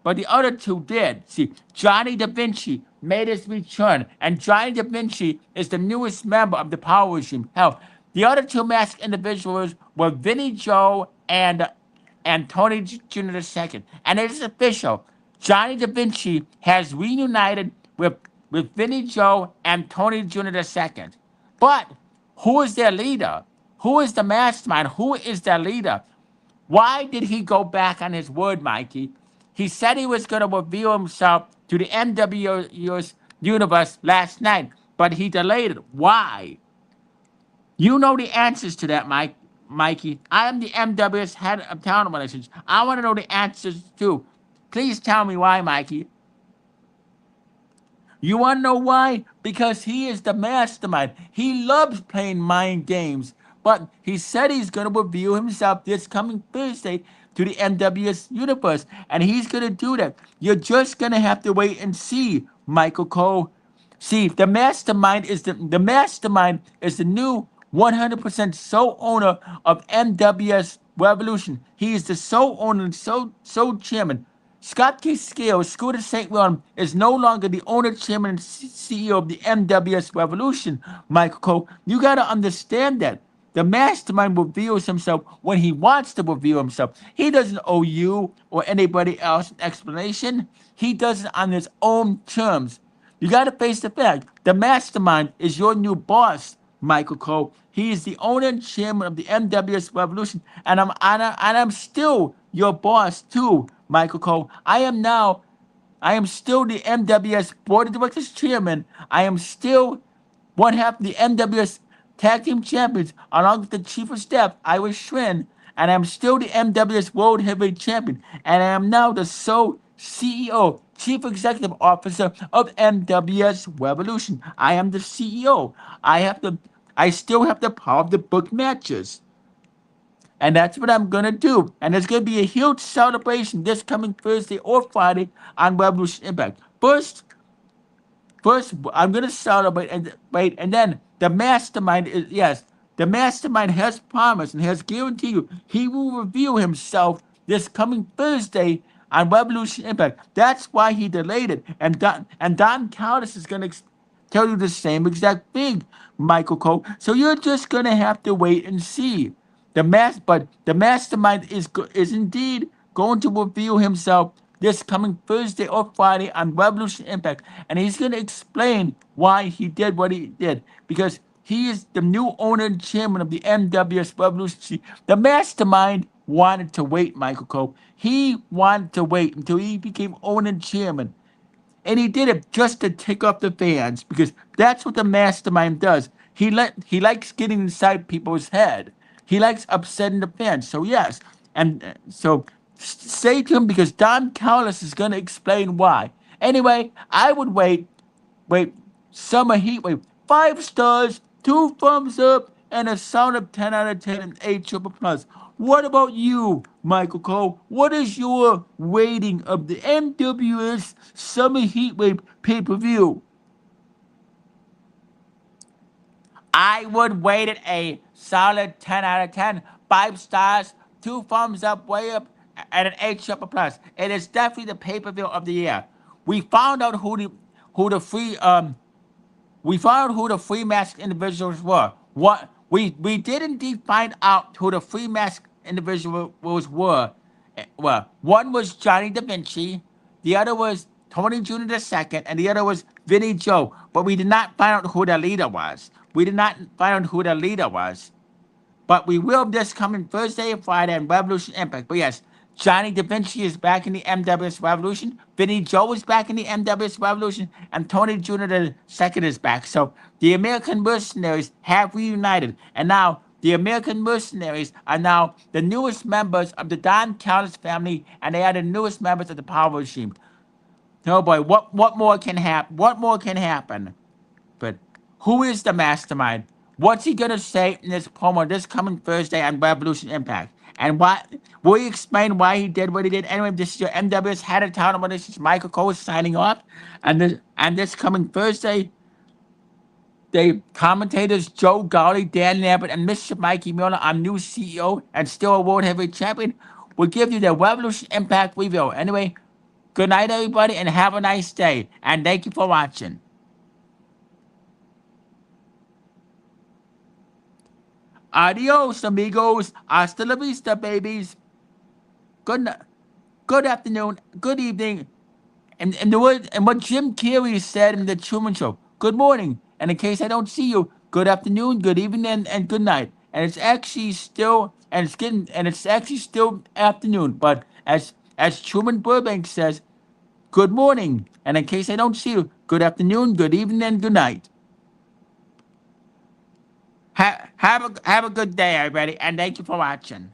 but the other two did. See, Johnny Da Vinci made his return, and Johnny Da Vinci is the newest member of the Power Regime. Hell, the other two masked individuals were Vinny Joe and Tony Jr. II. And it is official. Johnny Da Vinci has reunited with Vinny Joe and Tony Jr. II. But who is their leader? Who is the mastermind? Who is their leader? Why did he go back on his word, Mikey? He said he was going to reveal himself to the NWS universe last night, but he delayed it. Why? You know the answers to that, Mikey. I am the MWS head of talent relations. I want to know the answers too. Please tell me why, Mikey. You want to know why? Because he is the mastermind. He loves playing mind games. But he said he's going to reveal himself this coming Thursday to the NWS universe. And he's going to do that. You're just going to have to wait and see, Michael Cole. See, the new 100% sole owner of NWS Revolution. He is the sole owner and sole chairman. Scott Scales, Scooter St. William, is no longer the owner, chairman, and CEO of the NWS Revolution, Michael Cole. You got to understand that. The mastermind reveals himself when he wants to reveal himself. He doesn't owe you or anybody else an explanation. He does it on his own terms. You got to face the fact. The mastermind is your new boss, Michael Cole. He is the owner and chairman of the NWS Revolution, and I'm still your boss too, Michael Cole. I am still the NWS Board of Directors chairman. I am still one half of the NWS Tag Team Champions, along with the Chief of Staff, Irish Schrin, and I'm still the NWS World Heavyweight Champion, and I am now the sole CEO, Chief Executive Officer of NWS Revolution. I am the CEO. I still have the power to book matches. And that's what I'm gonna do. And there's gonna be a huge celebration this coming Thursday or Friday on Revolution Impact. First, I'm gonna celebrate and wait, and then the mastermind is yes, the mastermind has promised and has guaranteed you he will reveal himself this coming Thursday on Revolution Impact. That's why he delayed it, and Don Callis is gonna tell you the same exact thing, Michael Cole. So you're just gonna have to wait and see. But the mastermind is indeed going to reveal himself this coming Thursday or Friday on Revolution Impact, and he's going to explain why he did what he did because he is the new owner and chairman of the NWS Revolution. See, the mastermind wanted to wait, Michael Cole. He wanted to wait until he became owner and chairman. And he did it just to tick off the fans because that's what the mastermind does. He likes getting inside people's head. He likes upsetting the fans. So yes, and so stay tuned because Don Callis is going to explain why. Anyway, I would wait. Summer Heatwave, 5 stars, 2 thumbs up, and a sound of 10 out of 10 and 8 triple plus. What about you, Michael Cole? What is your rating of the NWS Summer Heatwave pay-per-view? I would rate it a solid 10 out of 10. 5 stars, 2 thumbs up, way up, and an 8 triple plus. It is definitely the pay-per-view of the year. We found out who the free we found out who the free mask individuals were. What we did indeed find out who the free mask individuals were. Well, one was Johnny Da Vinci, the other was Tony Jr. the second, and the other was Vinny Joe. But we did not find out who the leader was. We did not find out who the leader was. But we will this coming Thursday and Friday in Revolution Impact. But yes, Johnny Da Vinci is back in the MWS Revolution. Vinny Joe is back in the MWS Revolution. And Tony Jr. the second is back. So the American Mercenaries have reunited. And now the American Mercenaries are now the newest members of the Don Callis family. And they are the newest members of the Power Regime. Oh boy, what more can happen? What more can happen? But who is the mastermind? What's he gonna say in this promo this coming Thursday on Revolution Impact? And what will he explain why he did what he did? Anyway, this is your NWS Head of Town. This is Michael Cole signing off. And this coming Thursday, the commentators Joe Gowley, Dan Lambert, and Mr. Mikey Miller, our new CEO and still a World Heavyweight Champion, will give you the Revolution Impact review. Anyway, good night, everybody, and have a nice day. And thank you for watching. Adios, amigos. Hasta la vista, babies. Good night. Good afternoon. Good evening. And what Jim Carrey said in the Truman Show. Good morning. And in case I don't see you, good afternoon, good evening, and good night. And it's actually still it's actually still afternoon. But as Truman Burbank says, good morning. And in case I don't see you, good afternoon, good evening, and good night. Have a good day, everybody, and thank you for watching.